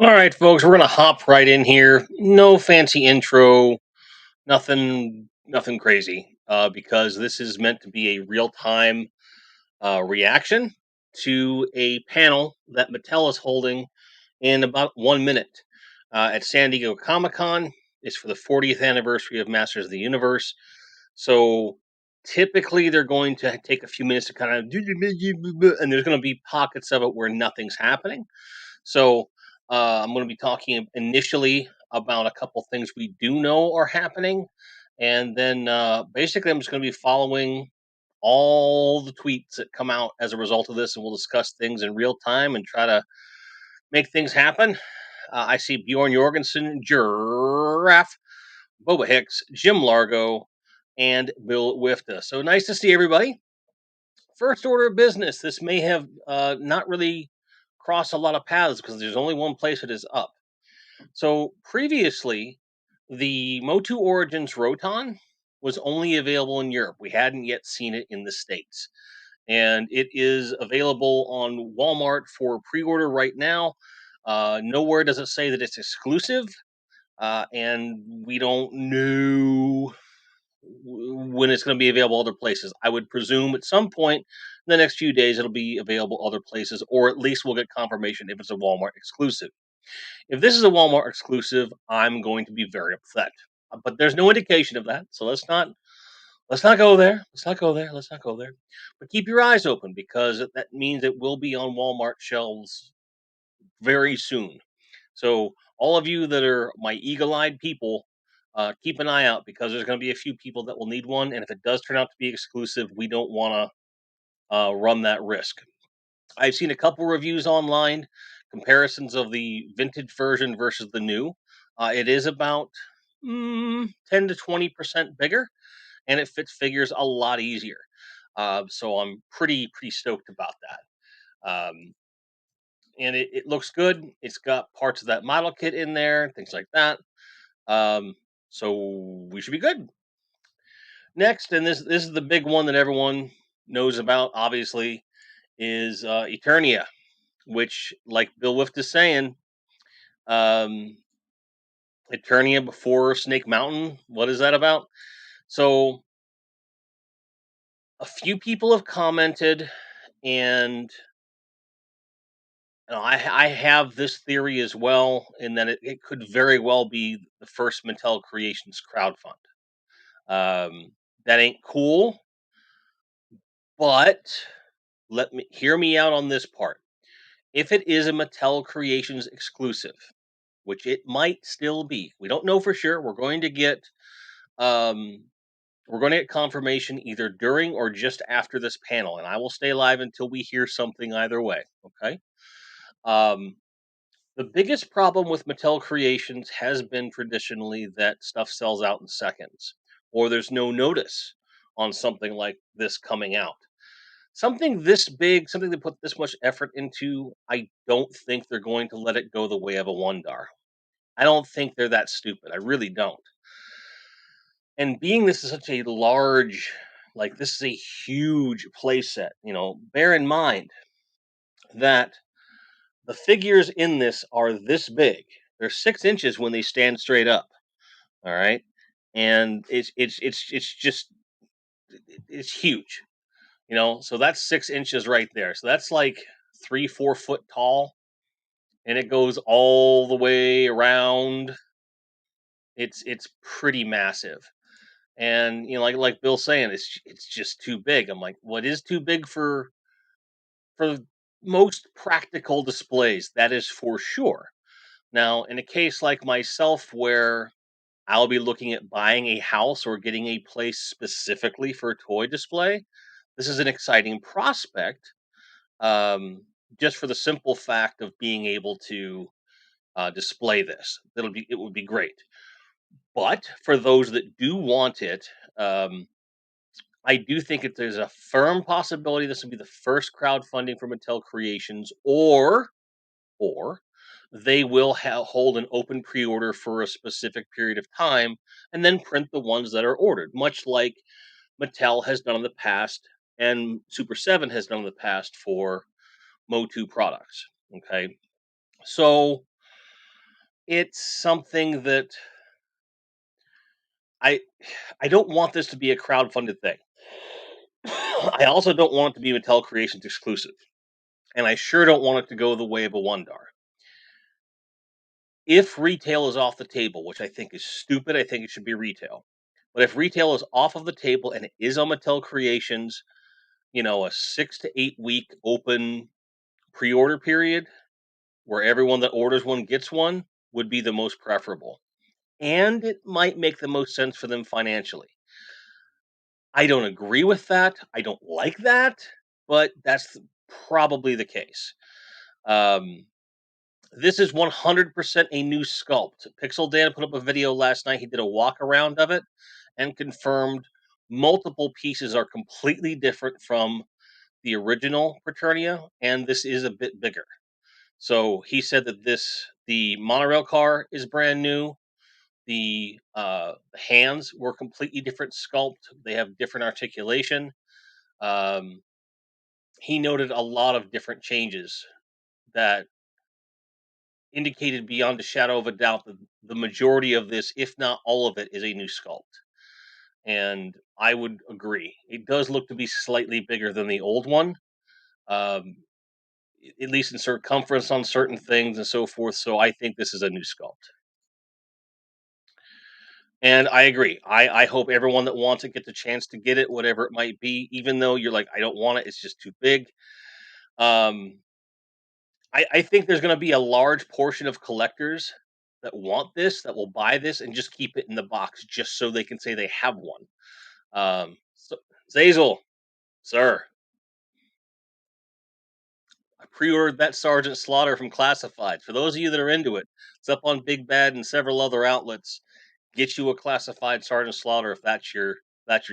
All right, folks, we're gonna hop right in here. No fancy intro, nothing crazy, because this is meant to be a real time reaction to a panel that Mattel is holding in about 1 minute at San Diego Comic Con. It's for the 40th anniversary of Masters of the Universe. So typically they're going to take a few minutes to kind of and there's going to be pockets of it where nothing's happening. So I'm going to be talking initially about a couple things we do know are happening, and then basically I'm just going to be following all the tweets that come out as a result of this, and we'll discuss things in real time and try to make things happen. I see Bjorn Jorgensen, Giraffe, Boba Hicks, Jim Largo, and Bill Wifta. So nice to see everybody. First order of business. This may have not really crossed a lot of paths because there's only one place it is up. So previously, the MOTU Origins Roton was only available in Europe. We hadn't yet seen it in the States. And it is available on Walmart for pre order right now. Nowhere does it say that it's exclusive. And we don't know when it's going to be available other places. I would presume at some point in the next few days it'll be available other places, or at least we'll get confirmation if it's a Walmart exclusive. If this is a Walmart exclusive, I'm going to be very upset. But there's no indication of that, so let's not go there. Let's not go there. Let's not go there. But keep your eyes open because that means it will be on Walmart shelves very soon. So all of you that are my eagle-eyed people, keep an eye out because there's going to be a few people that will need one, and if it does turn out to be exclusive, we don't want to run that risk. I've seen a couple reviews online, comparisons of the vintage version versus the new. It is about 10 to 20% bigger, and it fits figures a lot easier. So I'm pretty stoked about that. And it looks good. It's got parts of that model kit in there, things like that. So we should be good. Next, and this is the big one that everyone knows about, obviously, is Eternia, which, like Bill Wift is saying, um, Eternia before Snake Mountain. What is that about? So a few people have commented, and I have this theory as well, in that it could very well be the first Mattel Creations crowdfund. That ain't cool, but let me hear me out on this part. If it is a Mattel Creations exclusive, which it might still be, we don't know for sure. Um, we're going to get confirmation either during or just after this panel, and I will stay live until we hear something either way. Okay. Um, the biggest problem with Mattel Creations has been traditionally that stuff sells out in seconds, or there's no notice on something like this coming out. Something this big, something they put this much effort into, I don't think they're going to let it go the way of a Wondar. I don't think they're that stupid. I really don't. And being this is such a large, like this is a huge playset, bear in mind that the figures in this are this big. They're 6 inches when they stand straight up. All right. And it's just it's huge. So that's 6 inches right there. So that's like 3-4 foot tall, and it goes all the way around. It's pretty massive. And like Bill's saying, it's just too big. I'm like, what is too big for most practical displays? That is for sure. Now, in a case like myself where I'll be looking at buying a house or getting a place specifically for a toy display, this is an exciting prospect. Um, just for the simple fact of being able to display this, it would be great. But for those that do want it, um, I do think that there's a firm possibility this will be the first crowdfunding for Mattel Creations, or they will hold an open pre-order for a specific period of time and then print the ones that are ordered, much like Mattel has done in the past and Super 7 has done in the past for MOTU products. Okay. So It's something that I I don't want this to be a crowdfunded thing. I also don't want it to be Mattel Creations exclusive, and I sure don't want it to go the way of a Wondar. If retail is off the table, which I think is stupid, I think it should be retail. But if retail is off of the table and it is on Mattel Creations, a 6 to 8 week open pre-order period where everyone that orders one gets one would be the most preferable. And it might make the most sense for them financially. I don't agree with that. I don't like that, but that's probably the case. Um, this is 100% a new sculpt. Pixel Dan put up a video last night. He did a walk around of it and confirmed multiple pieces are completely different from the original Eternia, and this is a bit bigger. So he said that the monorail car is brand new. The hands were completely different sculpt. They have different articulation. Um, he noted a lot of different changes that indicated beyond a shadow of a doubt that the majority of this, if not all of it, is a new sculpt. And I would agree. It does look to be slightly bigger than the old one, um, at least in circumference on certain things and so forth. So I think this is a new sculpt. And I agree. I hope everyone that wants it gets a chance to get it, whatever it might be, even though you're like, I don't want it, it's just too big. Um, I think there's going to be a large portion of collectors that want this, that will buy this and just keep it in the box just so they can say they have one. So, Zazel, sir, I pre-ordered that Sergeant Slaughter from Classifieds. For those of you that are into it, it's up on Big Bad and several other outlets. Get you a classified Sergeant Slaughter if that's your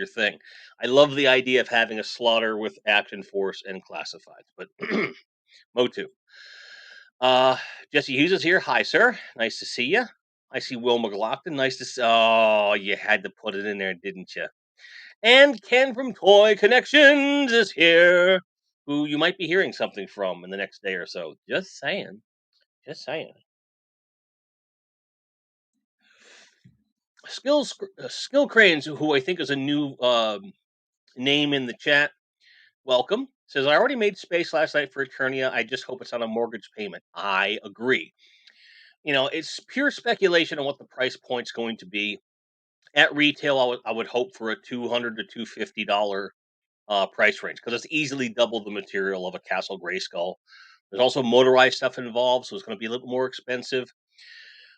thing. I love the idea of having a Slaughter with Action Force and Classifieds, but MOTU. Uh, Jesse Hughes is here. Hi, sir. Nice to see you. I see Will McLaughlin. Nice to see. Oh, you had to put it in there, didn't you? And Ken from Toy Connections is here, who you might be hearing something from in the next day or so. Just saying. Just saying. Skill Cranes, who I think is a new name in the chat. Welcome. Says, I already made space last night for Eternia. I just hope it's on a mortgage payment. I agree. It's pure speculation on what the price point's going to be. At retail, I would hope for a $200 to $250 price range because it's easily double the material of a Castle Grayskull. There's also motorized stuff involved, so it's going to be a little more expensive.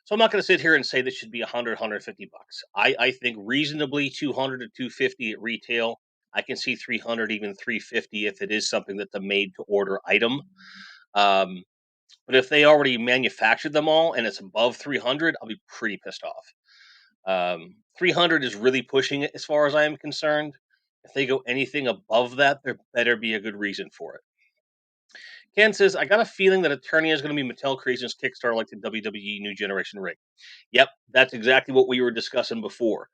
So I'm not going to sit here and say this should be 150 bucks. I think reasonably 200 to 250 at retail. I can see 300, even 350 if it is something that's a made to order item. Um, but if they already manufactured them all and it's above 300, I'll be pretty pissed off. 300 is really pushing it as far as I am concerned. If they go anything above that, there better be a good reason for it. Ken says, I got a feeling that Eternia is going to be Mattel Creations Kickstarter like the WWE New Generation rig. Yep, that's exactly what we were discussing before.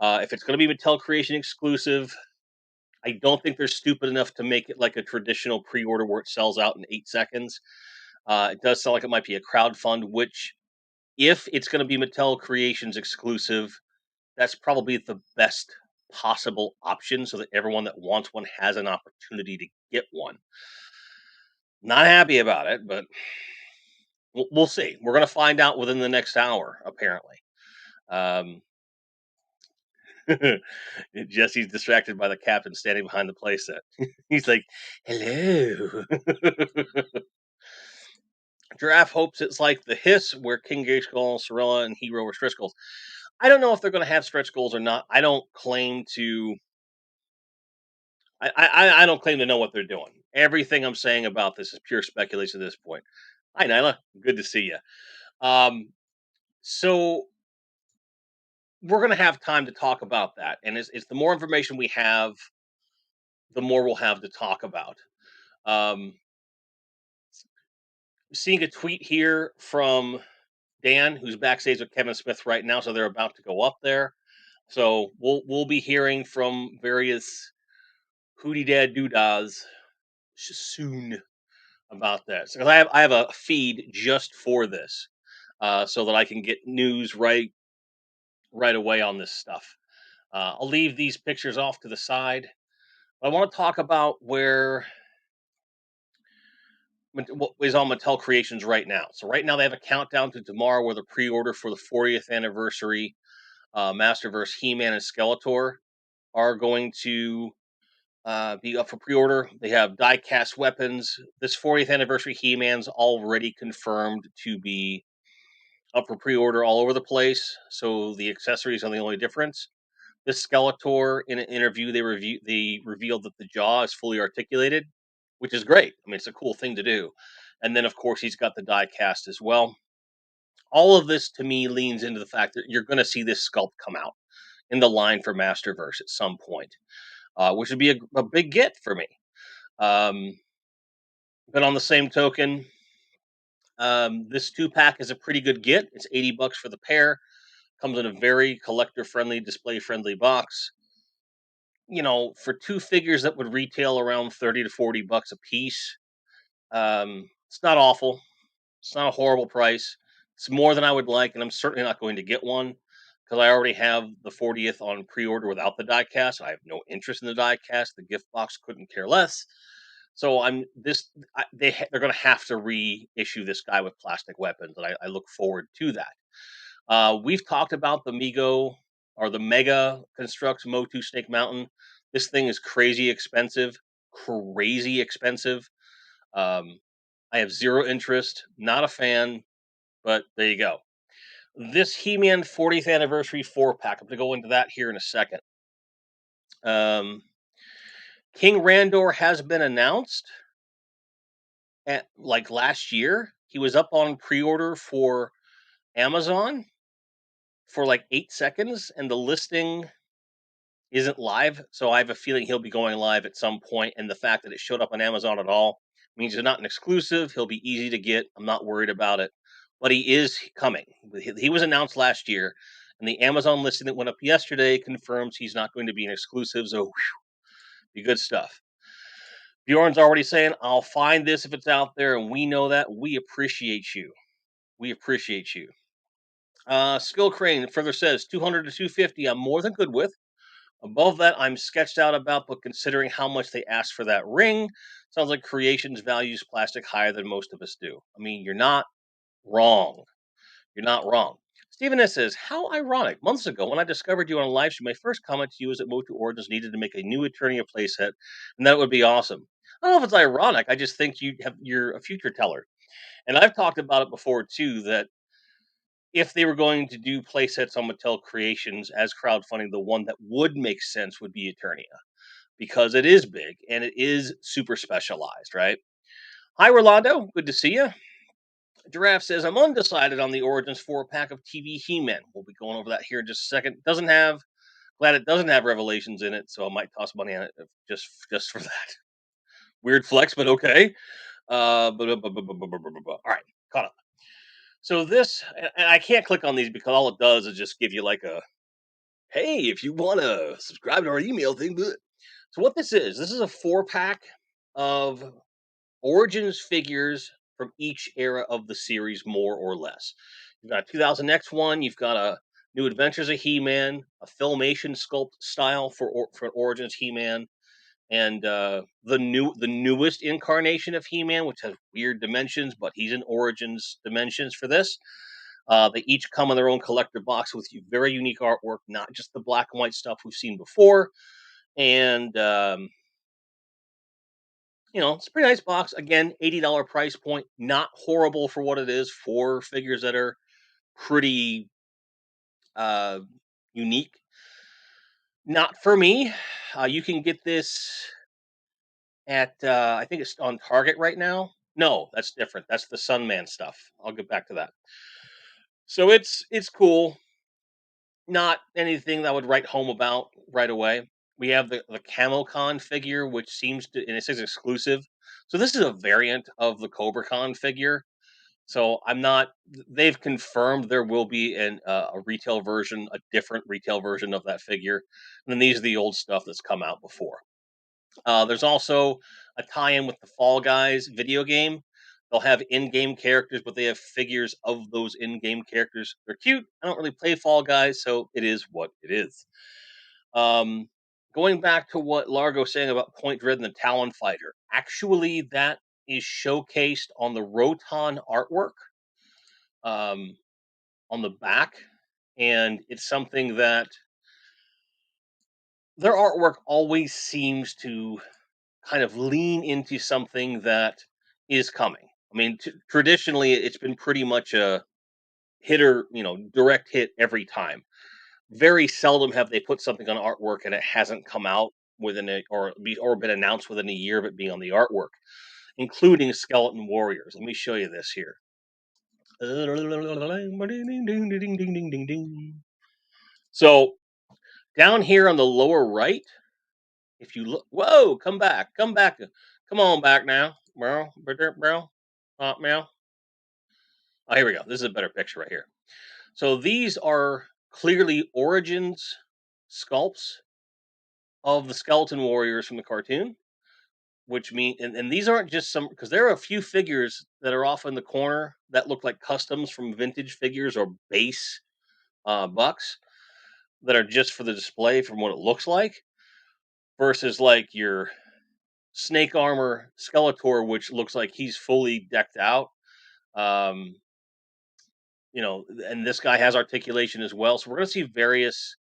If it's going to be Mattel Creation exclusive, I don't think they're stupid enough to make it like a traditional pre-order where it sells out in 8 seconds. It does sound like it might be a crowdfund, which, if it's going to be Mattel Creations exclusive, that's probably the best possible option so that everyone that wants one has an opportunity to get one. Not happy about it, but we'll see. We're going to find out within the next hour, apparently. Um, Jesse's distracted by the captain standing behind the playset. He's like, hello. Giraffe hopes it's like the Hiss, where King Grayskull, Sorella, and Hero were stretch goals. I don't know if they're going to have stretch goals or not. I don't claim to. I don't claim to know what they're doing. Everything I'm saying about this is pure speculation at this point. Hi, Nyla. Good to see you. So we're going to have time to talk about that, and it's the more information we have, the more we'll have to talk about. Um, Seeing a tweet here from Dan, who's backstage with Kevin Smith right now, so they're about to go up there. So we'll be hearing from various hootie dad doodahs soon about this. So I have a feed just for this. so that I can get news right away on this stuff. I'll leave these pictures off to the side. I want to talk about what is on Mattel Creations right now. So right now they have a countdown to tomorrow where the pre-order for the 40th anniversary Masterverse He-Man and Skeletor are going to be up for pre-order. They have die-cast weapons. This 40th anniversary He-Man's already confirmed to be up for pre-order all over the place. So the accessories are the only difference. This Skeletor, in an interview, they revealed that the jaw is fully articulated, which is great. I mean, it's a cool thing to do. And then, of course, he's got the die cast as well. All of this, to me, leans into the fact that you're going to see this sculpt come out in the line for Masterverse at some point, which would be a big get for me. Um, but on the same token, this 2-pack is a pretty good get. It's $80 for the pair. Comes in a very collector friendly, display friendly box. For two figures that would retail around 30 to $40 a piece, it's not awful. It's not a horrible price. It's more than I would like, and I'm certainly not going to get one because I already have the 40th on pre-order without the die cast. I have no interest in the die cast. The gift box couldn't care less. So they're going to have to reissue this guy with plastic weapons, and I look forward to that. We've talked about the Mega Constructs MOTU Snake Mountain. This thing is crazy expensive, crazy expensive. I have zero interest, not a fan, but there you go. This He-Man 40th anniversary 4-pack. I'm going to go into that here in a second. King Randor has been announced at like last year. He was up on pre-order for Amazon for like 8 seconds, and the listing isn't live. So I have a feeling he'll be going live at some point. And the fact that it showed up on Amazon at all means it's not an exclusive. He'll be easy to get. I'm not worried about it. But he is coming. He was announced last year, and the Amazon listing that went up yesterday confirms he's not going to be an exclusive. So, be good stuff. Bjorn's already saying, I'll find this if it's out there, and we know that. We appreciate you. We appreciate you. Skill Crane further says 200 to 250. I'm more than good with. Above that, I'm sketched out about, but considering how much they asked for that ring, sounds like Creations values plastic higher than most of us do. I mean, you're not wrong. You're not wrong. Stephen S. says, how ironic. Months ago, when I discovered you on a live stream, my first comment to you was that MOTU Origins needed to make a new Eternia playset, and that would be awesome. I don't know if it's ironic. I just think you're a future teller. And I've talked about it before, too, that if they were going to do playsets on Mattel Creations as crowdfunding, the one that would make sense would be Eternia because it is big and it is super specialized, right? Hi, Rolando. Good to see you. Giraffe says, I'm undecided on the Origins 4-pack of TV He-Man. We'll be going over that here in just a second. Glad it doesn't have Revelations in it, so I might toss money on it just for that. Weird flex, but okay. All right, caught up. So this, and I can't click on these because all it does is just give you like a, hey, if you want to subscribe to our email thing. So what this is a 4-pack of Origins figures from each era of the series, more or less. You've got a 2000X one, you've got a New Adventures of He-Man, a Filmation sculpt style for Origins He-Man, and the newest incarnation of He-Man, which has weird dimensions, but he's in Origins dimensions for this. They each come in their own collector box with very unique artwork, not just the black and white stuff we've seen before. And it's a pretty nice box. Again, $80 price point, not horrible for what it is. 4 figures that are pretty unique. Not for me. You can get this at I think it's on Target right now. No, that's different. That's the Sunman stuff. I'll get back to that. So it's cool. Not anything that I would write home about right away. We have the CamoCon figure, which seems to, and it says exclusive. So this is a variant of the CobraCon figure. So I'm not. They've confirmed there will be a retail version, a different retail version of that figure. And then these are the old stuff that's come out before. There's also a tie-in with the Fall Guys video game. They'll have in-game characters, but they have figures of those in-game characters. They're cute. I don't really play Fall Guys, so it is what it is. Um, Going back to what Largo was saying about Point Dread and the Talon Fighter, actually, that is showcased on the Roton artwork um, on the back, and it's something that their artwork always seems to kind of lean into something that is coming. I mean, traditionally, it's been pretty much a hitter, direct hit every time. Very seldom have they put something on artwork and it hasn't come out within a or been announced within a year of it being on the artwork, including Skeleton Warriors. Let me show you this here. So down here on the lower right, if you look, whoa, come back, come on back now, bro, bro, meow. Oh, here we go. This is a better picture right here. So these are clearly origins sculpts of the skeleton warriors from the cartoon, which mean and these aren't just some because there are a few figures that are off in the corner that look like customs from vintage figures or base bucks that are just for the display from what it looks like versus like your snake armor skeletor which looks like he's fully decked out. um and this guy has articulation as well, so we're going to see various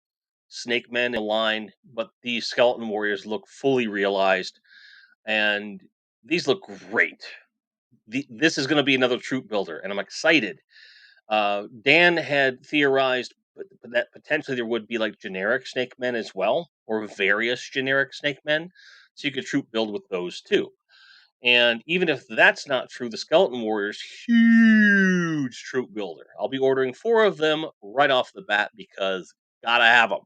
snake men in line, but these skeleton warriors look fully realized and these look great. This is going to be another troop builder, and I'm excited. Dan had theorized that potentially there would be like generic snake men as well, or various generic snake men, so you could troop build with those too. And even if that's not true, the skeleton warriors, huge troop builder. I'll be ordering 4 of them right off the bat because gotta have them,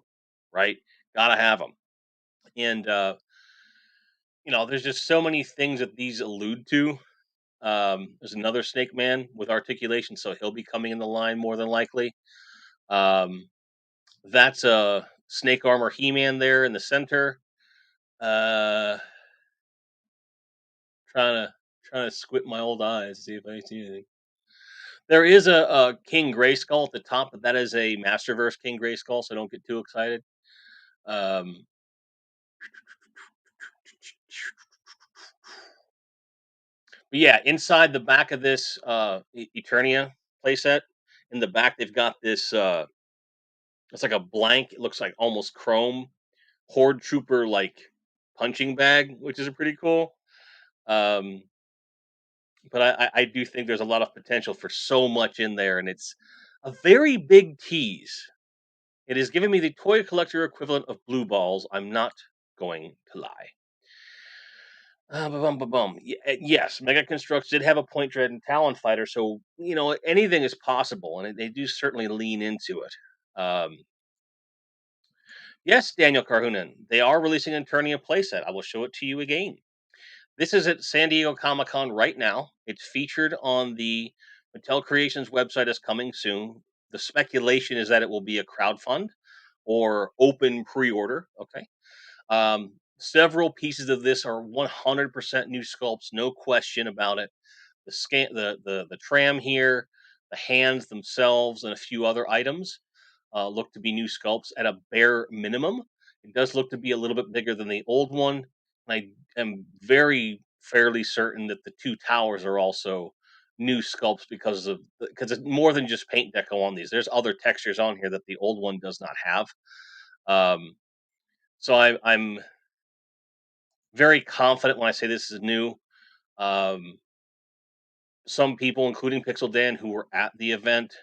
right? Gotta have them. And there's just so many things that these allude to. There's another snake man with articulation, so he'll be coming in the line more than likely. That's a snake armor He-Man there in the center. Uh, trying to squint my old eyes to see if I see anything. There is a King Grayskull at the top, but that is a Masterverse King Grayskull, so don't get too excited. Um, but yeah, inside the back of this Eternia playset, in the back they've got this. It's like a blank. It looks like almost chrome horde trooper like punching bag, which is pretty cool. Um, but I do think there's a lot of potential for so much in there, and it's a very big tease. It is giving me the toy collector equivalent of blue balls. I'm not going to lie. Yes, Mega Constructs did have a Point Dread and Talon Fighter, so anything is possible, and they do certainly lean into it. Yes, Daniel Carhunan, they are releasing an Eternia playset. I will show it to you again. This is at San Diego Comic Con right now. It's featured on the Mattel Creations website as coming soon. The speculation is that it will be a crowdfund or open pre-order. Okay. Several pieces of this are 100% new sculpts, no question about it. The tram here, the hands themselves, and a few other items look to be new sculpts at a bare minimum. It does look to be a little bit bigger than the old one. I am very fairly certain that the 2 towers are also new sculpts because it's more than just paint deco on these. There's other textures on here that the old one does not have. So I'm very confident when I say this is new. Um, some people, including Pixel Dan, who were at the event,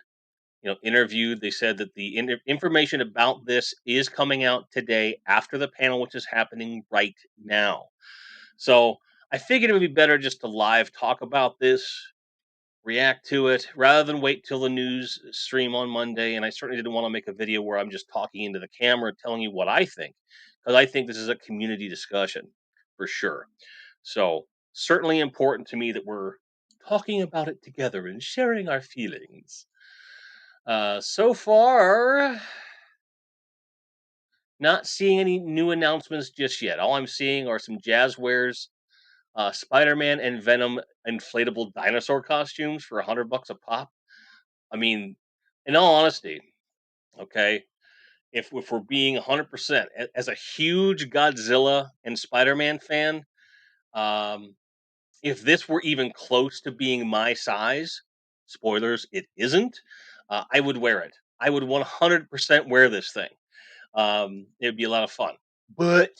interviewed, they said that the information about this is coming out today after the panel, which is happening right now. So I figured it would be better just to live talk about this, react to it, rather than wait till the news stream on Monday. And I certainly didn't want to make a video where I'm just talking into the camera, telling you what I think, because I think this is a community discussion for sure. So certainly important to me that we're talking about it together and sharing our feelings. So far, not seeing any new announcements just yet. All I'm seeing are some Jazzwares Spider-Man and Venom inflatable dinosaur costumes for $100 a pop. I mean, in all honesty, okay, if we're being 100%, as a huge Godzilla and Spider-Man fan, um, if this were even close to being my size, spoilers, it isn't. I would wear it. I would 100% wear this thing. It'd be a lot of fun. But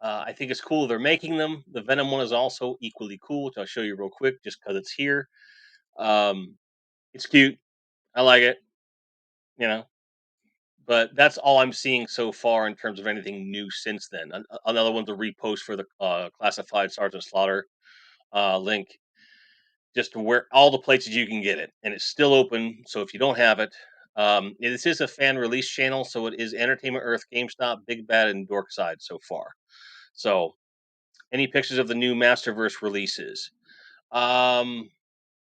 I think it's cool they're making them. The Venom one is also equally cool, which I'll show you real quick, just because it's here. Um, it's cute. I like it. You know, but that's all I'm seeing so far in terms of anything new since then. Another one's a repost for the classified Sergeant Slaughter link, just to where all the places you can get it, and it's still open. So if you don't have it, this is a fan release channel, so it is Entertainment Earth, GameStop, Big Bad, and Dorkside so far. So any pictures of the new Masterverse releases? Um,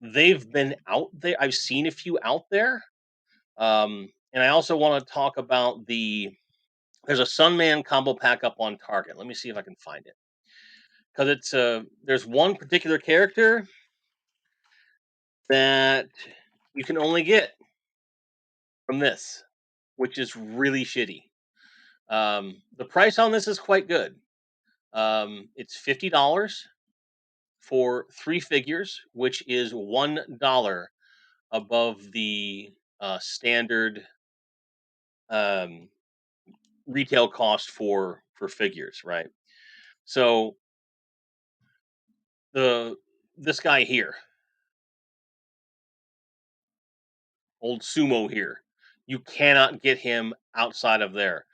they've been out there. I've seen a few out there. And I also want to talk about there's a Sunman combo pack up on Target. Let me see if I can find it, because there's one particular character that you can only get from this, which is really shitty. The price on this is quite good. It's $50 for 3 figures, which is $1 above the standard um, retail cost for figures, right? So the this guy here, old sumo here, you cannot get him outside of there.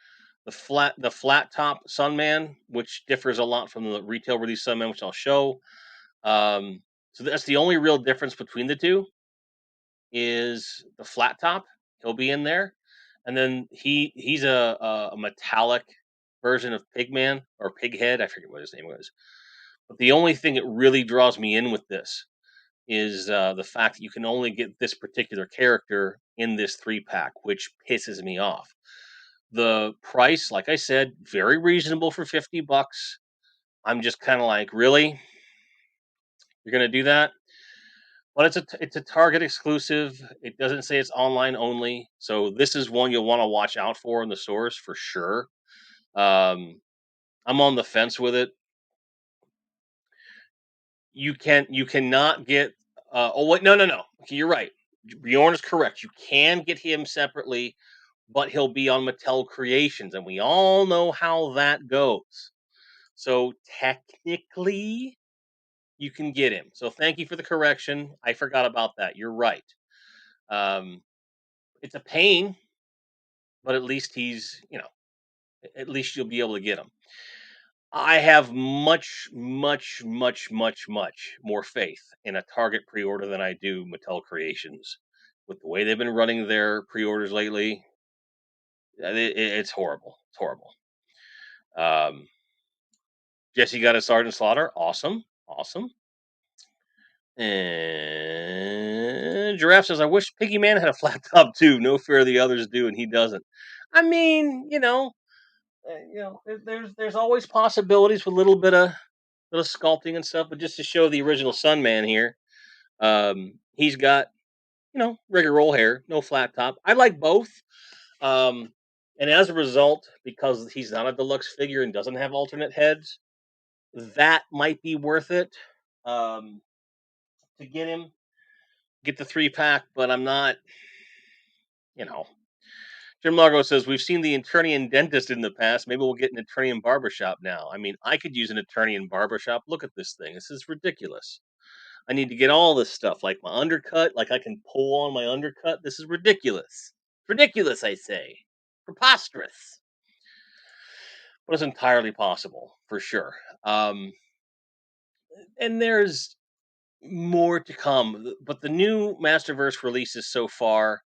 The flat top Sunman, which differs a lot from the retail release Sunman, which I'll show. So that's the only real difference between the two, is the flat top. He'll be in there, and then he's a metallic version of Pigman or Pighead. I forget what his name was. But the only thing that really draws me in with this is the fact that you can only get this particular character in this 3 pack, which pisses me off. The price, like I said, very reasonable for $50. I'm just kind of like, really? You're gonna do that? But it's a Target exclusive. It doesn't say it's online only, so this is one you'll want to watch out for in the stores for sure. Um, I'm on the fence with it. You cannot get. Oh wait, no. Okay, you're right. Bjorn is correct. You can get him separately, but he'll be on Mattel Creations, and we all know how that goes. So technically, you can get him. So thank you for the correction. I forgot about that. You're right. Um, it's a pain, but at least at least you'll be able to get him. I have much, much, much, much, much more faith in a Target pre-order than I do Mattel Creations. With the way they've been running their pre-orders lately, it's horrible. It's horrible. Um, Jesse got a Sergeant Slaughter. Awesome. Awesome. And Giraffe says, I wish Piggy Man had a flat top too. No fair the others do, and he doesn't. I mean, there's always possibilities with a little sculpting and stuff, but just to show the original Sunman here, he's got regular roll hair, no flat top. I like both, um, and as a result, because he's not a deluxe figure and doesn't have alternate heads, that might be worth it to get the 3 pack. But I'm not, you know. Jim Largo says, we've seen the Eternian dentist in the past. Maybe we'll get an Eternian barbershop now. I mean, I could use an Eternian barbershop. Look at this thing. This is ridiculous. I need to get all this stuff, like my undercut, like I can pull on my undercut. This is ridiculous. Ridiculous, I say. Preposterous. But it's entirely possible, for sure. And there's more to come. But the new Masterverse releases so far,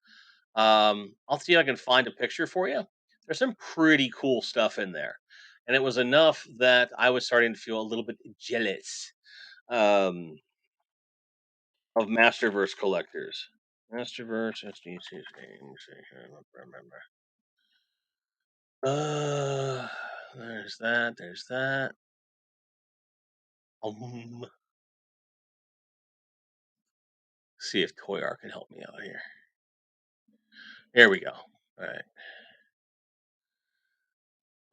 I'll see if I can find a picture for you. There's some pretty cool stuff in there. And it was enough that I was starting to feel a little bit jealous um, of Masterverse collectors. Masterverse, SDCC. Remember. There's that. There's that. Um, see if Toyar can help me out here. There we go. All right.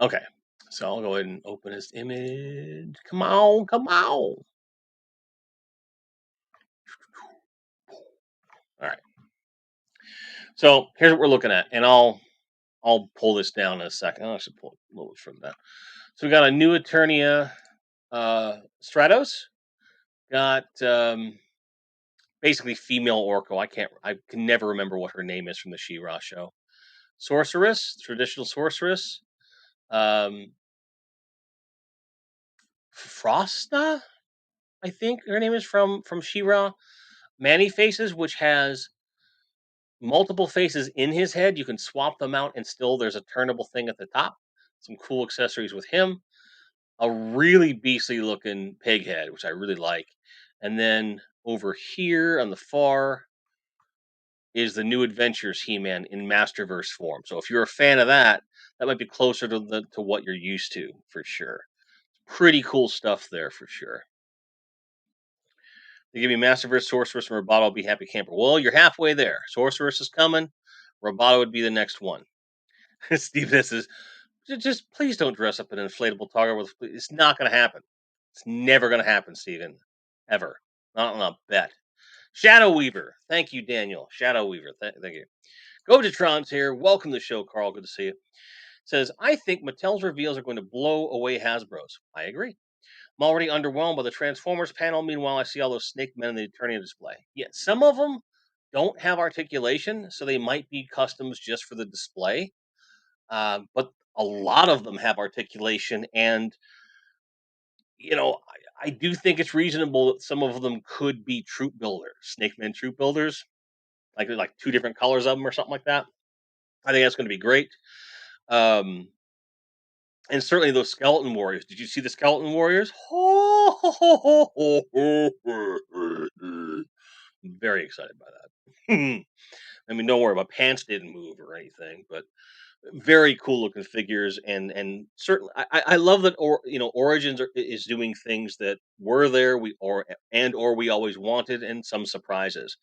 Okay. So I'll go ahead and open his image. Come on, come on. All right. So here's what we're looking at, and I'll pull this down in a second. I'll actually pull it a little bit further down. So we got a new Eternia Stratos. Got basically female Orko. I can never remember what her name is from the She-Ra show. Sorceress, traditional sorceress. Um, Frosta, I think her name is from She-Ra. Manny Faces, which has multiple faces in his head. You can swap them out, and still there's a turnable thing at the top. Some cool accessories with him. A really beastly looking pig head, which I really like. And then over here on the far is the New Adventures He-Man in Masterverse form. So if you're a fan of that, that might be closer to what you're used to for sure. Pretty cool stuff there for sure. They give me Masterverse, Sorceress, and Roboto. I'll be happy camper. Well, you're halfway there. Sorceress is coming. Roboto would be the next one. Steve, this is just please don't dress up an inflatable tiger with. It's not going to happen. It's never going to happen, Steven. Ever. Not on a bet. Shadow Weaver. Thank you, Daniel. Shadow Weaver. Thank you. Gojatron's here. Welcome to the show, Carl. Good to see you. Says, I think Mattel's reveals are going to blow away Hasbro's. I agree. I'm already underwhelmed by the Transformers panel. Meanwhile, I see all those Snake Men in the Eternia display. Yeah, some of them don't have articulation, so they might be customs just for the display. But a lot of them have articulation, and I do think it's reasonable that some of them could be troop builders, Snake Men troop builders, like two different colors of them or something like that. I think that's going to be great. Um, and certainly those skeleton warriors. Did you see the skeleton warriors? I'm very excited by that. I mean, don't worry, my pants didn't move or anything, but very cool looking figures, and certainly I love that. Origins is doing things that were there or we always wanted, and some surprises.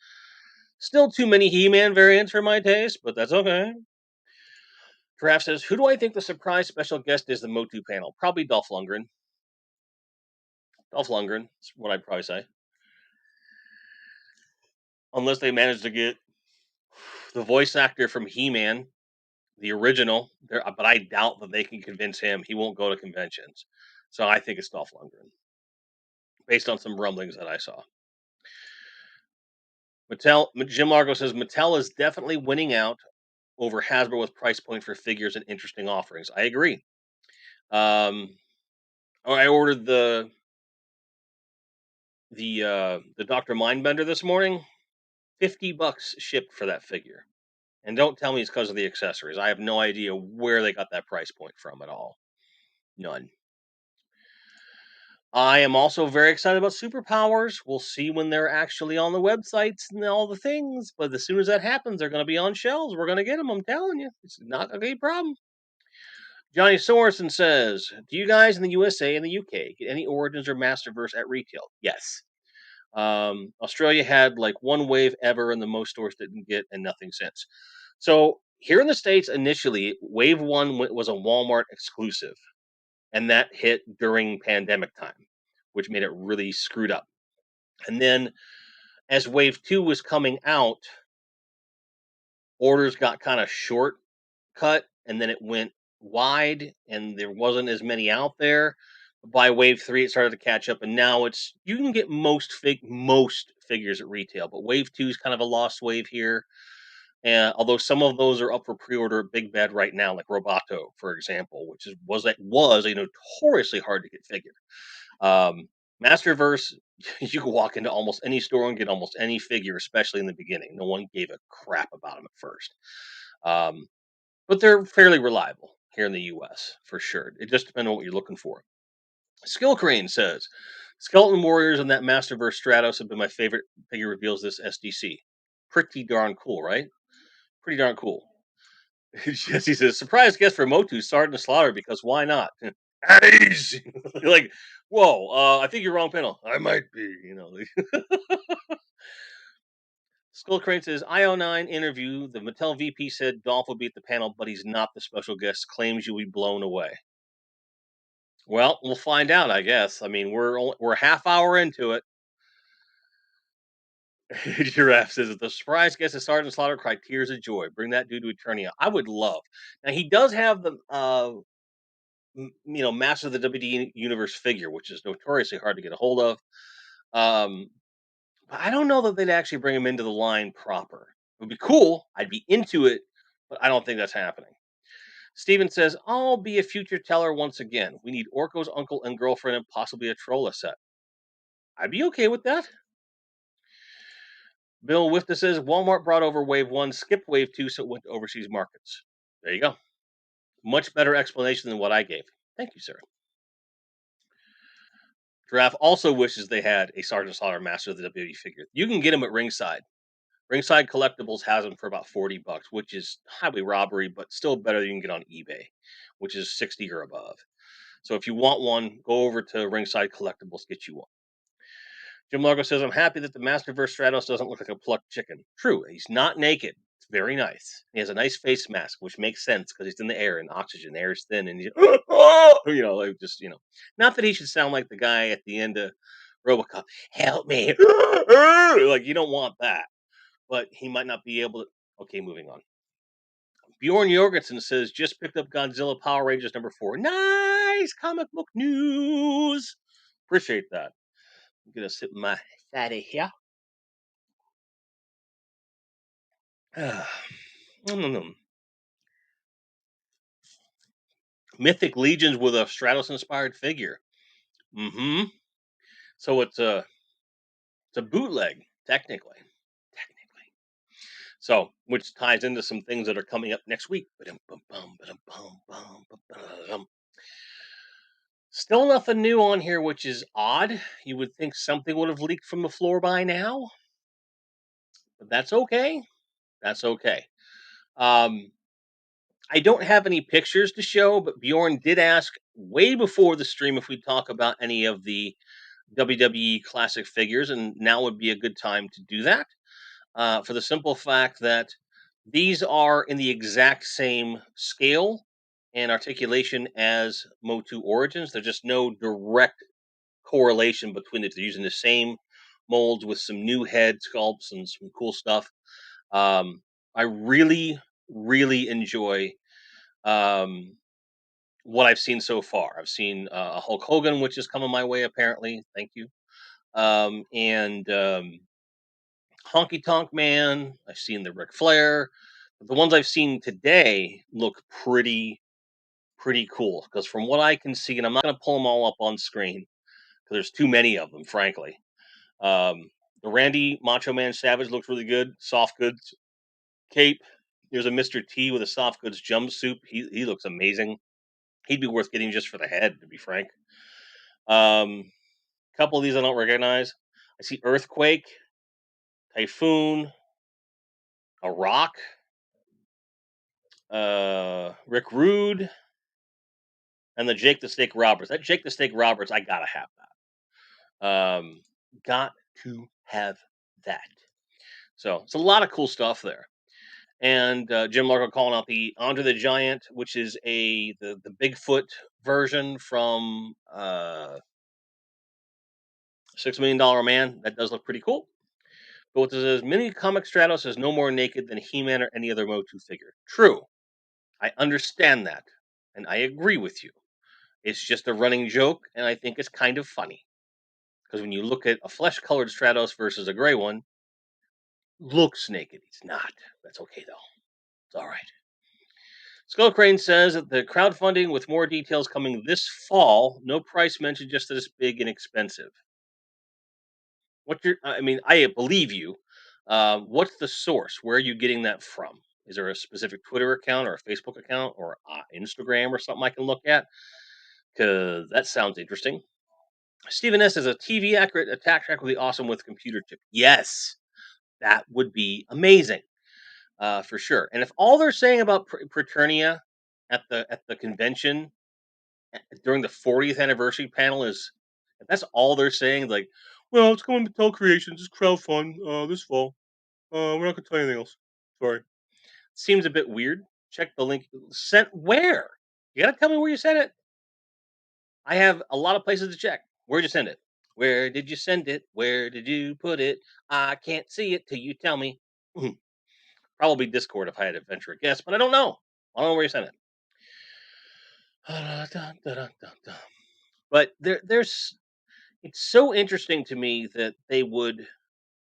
Still too many He-Man variants for my taste, but that's okay. Giraffe says, "Who do I think the surprise special guest is? The MOTU panel, probably Dolph Lundgren. Dolph Lundgren is what I'd probably say, unless they manage to get the voice actor from He-Man, the original. But I doubt that they can convince him. He won't go to conventions, so I think it's Dolph Lundgren, based on some rumblings that I saw. Jim Largo says Mattel is definitely winning out over Hasbro with price point for figures and interesting offerings. I agree. I ordered the Doctor Mindbender this morning. $50 shipped for that figure, and don't tell me it's because of the accessories. I have no idea where they got that price point from at all. None. I am also very excited about superpowers. We'll see when they're actually on the websites and all the things. But as soon as that happens, they're going to be on shelves. We're going to get them. I'm telling you, it's not going to be a problem. Johnny Sorensen says, "Do you guys in the USA and the UK get any Origins or Masterverse at retail?" Yes. Australia had like one wave ever, and the most stores didn't get, and nothing since. So here in the States, initially, Wave One was a Walmart exclusive, and that hit during pandemic time, which made it really screwed up. And then as Wave 2 was coming out, orders got kind of shortcut, and then it went wide, and there wasn't as many out there. By Wave 3, it started to catch up, and now you can get most figures at retail, but Wave 2 is kind of a lost wave here. And although some of those are up for pre-order at Big Bad right now, like Roboto, for example, which was a notoriously hard to get figure. Masterverse, you can walk into almost any store and get almost any figure, especially in the beginning. No one gave a crap about them at first. But they're fairly reliable here in the US, for sure. It just depends on what you're looking for. Skill Crane says, Skeleton Warriors and that Masterverse Stratos have been my favorite figure reveals this SDC. Pretty darn cool, right? Pretty darn cool. Jesse says, surprise guest for MOTU, Sergeant Slaughter, because why not? Ace! Like, whoa, I think you're wrong panel. I might be, Skull Crane says, IO9 interview. The Mattel VP said Dolph will be at the panel, but he's not the special guest. Claims you'll be blown away. Well, we'll find out, I guess. I mean, we're half hour into it. Giraffe says, if the surprise guest is Sergeant Slaughter, cry tears of joy. Bring that dude to Eternia. I would love. Now, he does have the, Master of the WWE Universe figure, which is notoriously hard to get a hold of. But I don't know that they'd actually bring him into the line proper. It would be cool. I'd be into it, but I don't think that's happening. Steven says, I'll be a future teller once again. We need Orko's uncle and girlfriend and possibly a Trolla set. I'd be okay with that. Bill Wifta says, Walmart brought over Wave 1, skipped Wave 2, so it went to overseas markets. There you go. Much better explanation than what I gave. Thank you, sir. Giraffe also wishes they had a Sergeant Slaughter Master of the WWE figure. You can get them at Ringside. Ringside Collectibles has them for about $40, which is highway robbery, but still better than you can get on eBay, which is 60 or above. So if you want one, go over to Ringside Collectibles, get you one. Jim Largo says, I'm happy that the Masterverse Stratos doesn't look like a plucked chicken. True, he's not naked. It's very nice. He has a nice face mask, which makes sense because he's in the air and oxygen. The air is thin and he's, not that he should sound like the guy at the end of RoboCop. Help me. Like, you don't want that. But he might not be able to. Okay, moving on. Bjorn Jorgensen says, just picked up Godzilla Power Rangers #4. Nice comic book news. Appreciate that. I'm going to sip my fatty here. Mythic Legions with a Stratos inspired figure. So it's a bootleg, technically. So, which ties into some things that are coming up next week. Still nothing new on here, which is odd. You would think something would have leaked from the floor by now, but that's okay. That's okay. I don't have any pictures to show, but Bjorn did ask way before the stream if we talk about any of the WWE classic figures, and now would be a good time to do that. For the simple fact that these are in the exact same scale and articulation as MOTU Origins. There's just no direct correlation between the two. They're using the same molds with some new head sculpts and some cool stuff. I really, really enjoy what I've seen so far. I've seen a Hulk Hogan, which is coming my way, apparently. Thank you. And Honky Tonk Man. I've seen the Ric Flair. But the ones I've seen today look pretty cool. Because from what I can see, and I'm not going to pull them all up on screen because there's too many of them, frankly. The Randy Macho Man Savage looks really good. Soft goods cape. There's a Mr. T with a soft goods jumpsuit. He looks amazing. He'd be worth getting just for the head, to be frank. A couple of these I don't recognize. I see Earthquake, Typhoon, a Rock, Rick Rude, and the Jake the Snake Roberts. That Jake the Snake Roberts, I gotta have that. Got to have that. So it's a lot of cool stuff there. And Jim Largo calling out the Andre the Giant, which is the Bigfoot version from $6 Million Man. That does look pretty cool. But what says, Mini Comic Stratos is no more naked than He-Man or any other MOTU figure. True. I understand that. And I agree with you. It's just a running joke, and I think it's kind of funny. Because when you look at a flesh-colored Stratos versus a gray one, looks naked. He's not. That's okay, though. It's all right. Skull Crane says that the crowdfunding with more details coming this fall. No price mentioned, just that it's big and expensive. I believe you. What's the source? Where are you getting that from? Is there a specific Twitter account or a Facebook account or Instagram or something I can look at? Because that sounds interesting. Stephen S. is a TV accurate attack track would be awesome with computer chip. Yes, that would be amazing, for sure. And if all they're saying about Preternia at the convention during the 40th anniversary panel is that's all they're saying. Like, well, it's going to Mattel Creations. It's crowdfund this fall. We're not going to tell you anything else. Sorry. Seems a bit weird. Check the link. Sent where? You got to tell me where you sent it. I have a lot of places to check. Where'd you send it? Where did you send it? Where did you put it? I can't see it till you tell me. Probably Discord if I had to venture a guess, but I don't know. I don't know where you sent it. But there's it's so interesting to me that they would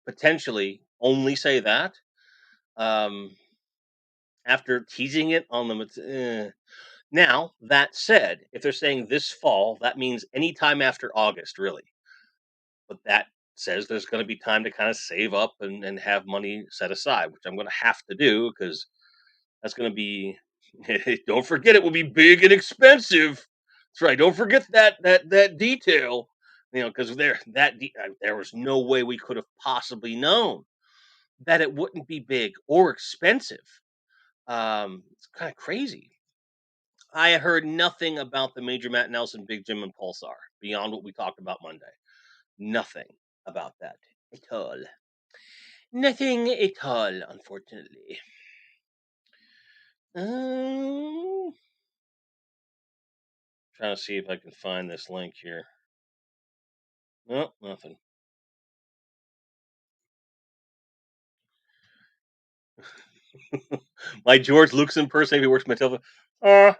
potentially only say that um, after teasing it on them. Now that said, if they're saying this fall, that means anytime after August, really. But that says there's going to be time to kind of save up and have money set aside, which I'm going to have to do because that's going to be. Don't forget, it will be big and expensive. That's right. Don't forget that detail. Because there was no way we could have possibly known that it wouldn't be big or expensive. It's kind of crazy. I heard nothing about the Major Matt Nelson, Big Jim, and Pulsar beyond what we talked about Monday. Nothing about that at all. Nothing at all, unfortunately. Um, Trying to see if I can find this link here. No, nothing. My George Lucas impersonator works my telephone. Uh,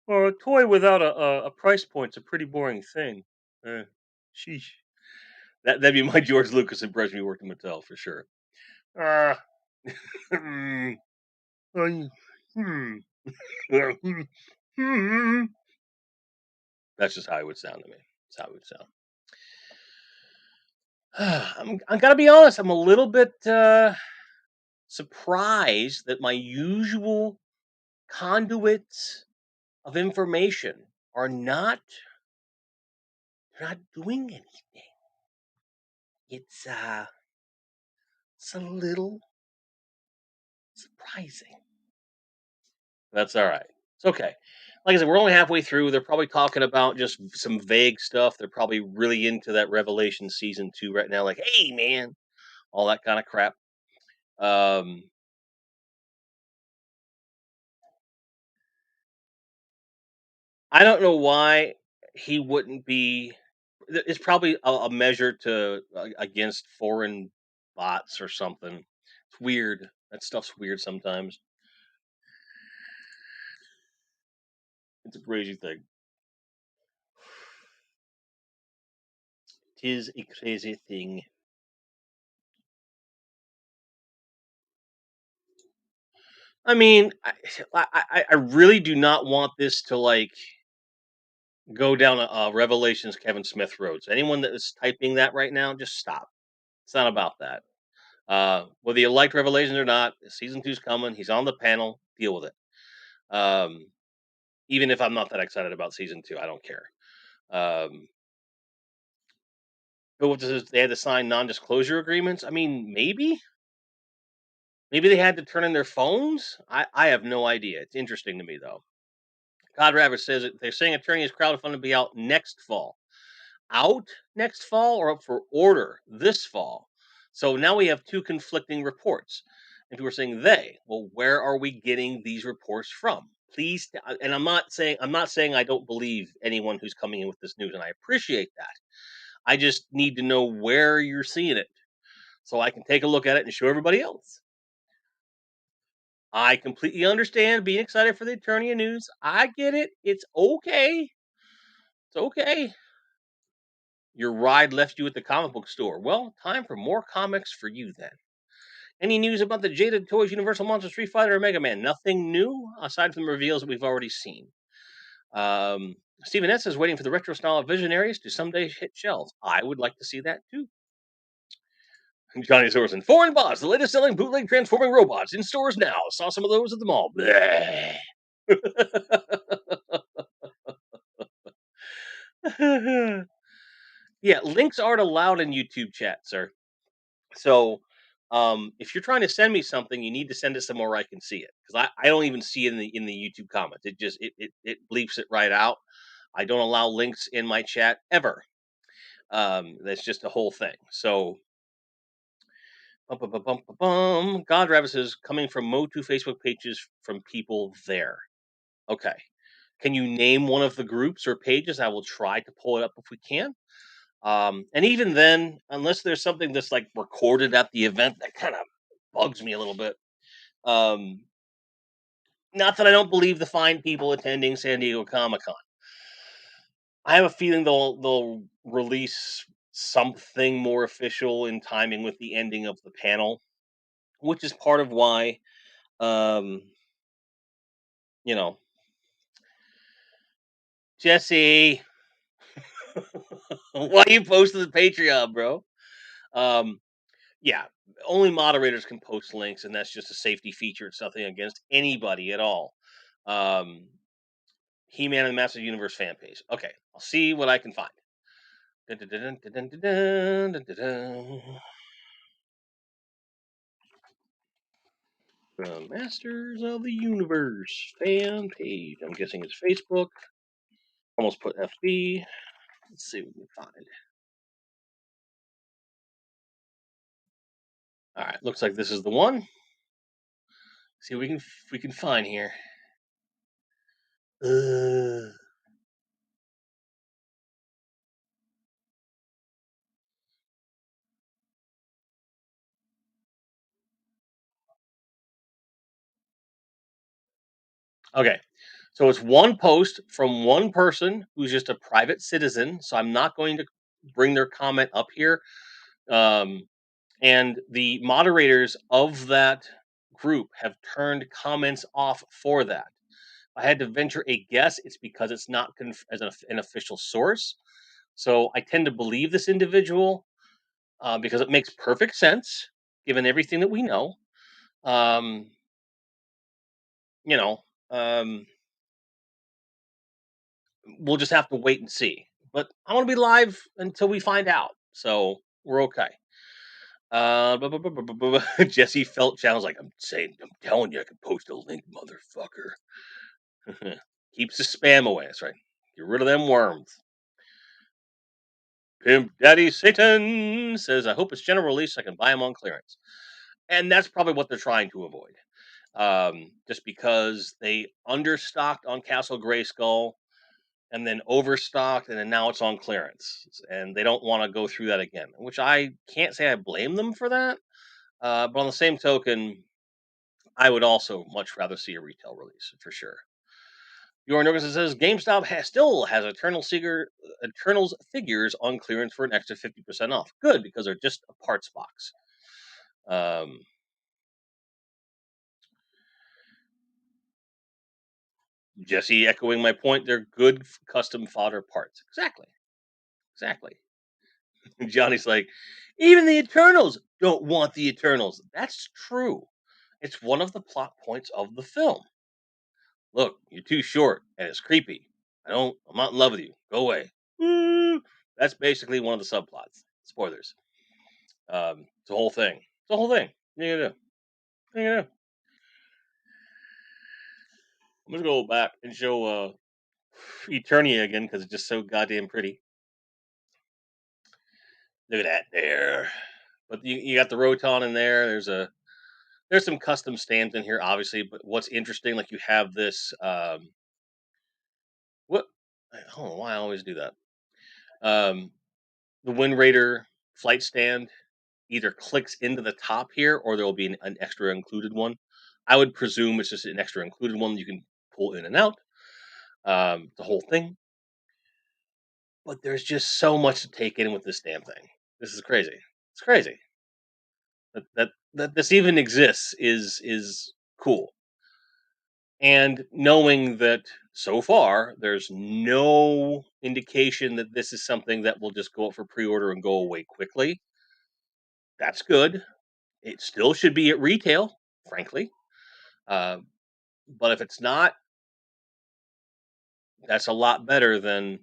a toy without a price point's a pretty boring thing. Sheesh. That'd be my George Lucas impression. He worked in Mattel for sure. Uh, hmm, hmm, hmm. That's just how it would sound to me. That's how it would sound. I gotta be honest. I'm a little bit surprised that my usual conduits of information are not doing anything. It's a little surprising. That's all right. It's okay. Like I said, we're only halfway through. They're probably talking about just some vague stuff. They're probably really into that Revelation season 2 right now. Like, hey man, all that kind of crap. Um, I don't know why he wouldn't be. It's probably a measure to against foreign bots or something. It's weird. That stuff's weird sometimes. It's a crazy thing. Tis a crazy thing. I mean, I really do not want this to like go down a Revelations Kevin Smith road. So anyone that is typing that right now, just stop. It's not about that. Whether you liked Revelations or not, season two's coming. He's on the panel. Deal with it. Even if I'm not that excited about season two, I don't care. But what does they had to sign non-disclosure agreements? I mean, maybe they had to turn in their phones. I have no idea. It's interesting to me though. Cod Rabbit says that they're saying Eternia's crowdfunding will be out next fall. Out next fall or up for order this fall? So now we have two conflicting reports. And we're saying they. Well, where are we getting these reports from? Please, and I'm not saying I don't believe anyone who's coming in with this news, and I appreciate that. I just need to know where you're seeing it so I can take a look at it and show everybody else. I completely understand being excited for the Eternia news. I get it. It's okay. It's okay. Your ride left you at the comic book store. Well, time for more comics for you then. Any news about the Jaded Toys Universal Monster Street Fighter or Mega Man? Nothing new aside from the reveals that we've already seen. Stephen S. is waiting for the retro style of Visionaries to someday hit shelves. I would like to see that too. Johnny Sorson, Foreign Boss, the latest selling bootleg transforming robots in stores now. Saw some of those at the mall. Yeah, links aren't allowed in YouTube chat, sir. So If you're trying to send me something, you need to send it somewhere where I can see it, because I don't even see it in the YouTube comments. It just it bleeps it right out. I don't allow links in my chat ever. That's just a whole thing. So, God Rabbit says coming from MOTU Facebook pages from people there. Okay. Can you name one of the groups or pages? I will try to pull it up if we can. And even then, unless there's something that's like recorded at the event, that kind of bugs me a little bit. Um, Not that I don't believe the fine people attending San Diego Comic Con. I have a feeling they'll release something more official in timing with the ending of the panel, which is part of why, um, you know, Jesse, why you posted the Patreon, bro? Um, yeah, only moderators can post links, and that's just a safety feature. It's nothing against anybody at all. Um, He-Man and the Master Universe fan page. Okay, I'll see what I can find. Dun, dun, dun, dun, dun, dun, dun, dun, dun, dun. The Masters of the Universe fan page. I'm guessing it's Facebook. Almost put FB. Let's see what we can find. All right, looks like this is the one. See what we can find here. Uh, okay, so it's one post from one person who's just a private citizen. So I'm not going to bring their comment up here. Um, and the moderators of that group have turned comments off for that. I had to venture a guess. It's because it's not as an official source. So I tend to believe this individual because it makes perfect sense given everything that we know. Um, you know, um, we'll just have to wait and see. But I want to be live until we find out. So we're okay. Jesse felt challenged. Like I'm telling you, I can post a link, motherfucker. Keeps the spam away. That's right. Get rid of them worms. Pimp Daddy Satan says, I hope it's general release so I can buy them on clearance. And that's probably what they're trying to avoid. Just because they understocked on Castle Grayskull and then overstocked and then now it's on clearance. And they don't want to go through that again, which I can't say I blame them for that. But on the same token, I would also much rather see a retail release for sure. Your notice says GameStop still has Eternals figures on clearance for an extra 50% off. Good, because they're just a parts box. Um, Jesse echoing my point, they're good custom fodder parts. Exactly. Exactly. Johnny's like, even the Eternals don't want the Eternals. That's true. It's one of the plot points of the film. Look, you're too short and it's creepy. I'm not in love with you. Go away. That's basically one of the subplots. Spoilers. It's the whole thing. It's the whole thing. What are you gonna do? What are you gonna do? I'm gonna go back and show Eternia again because it's just so goddamn pretty. Look at that there. But you got the Roton in there. There's some custom stands in here, obviously. But what's interesting, like you have this what I don't know why I always do that. Um, the Wind Raider flight stand either clicks into the top here or there will be an extra included one. I would presume it's just an extra included one that you can pull in and out. The whole thing. But there's just so much to take in with this damn thing. This is crazy. It's crazy that this even exists is cool. And knowing that so far there's no indication that this is something that will just go up for pre-order and go away quickly. That's good. It still should be at retail, frankly. Uh, but if it's not, that's a lot better than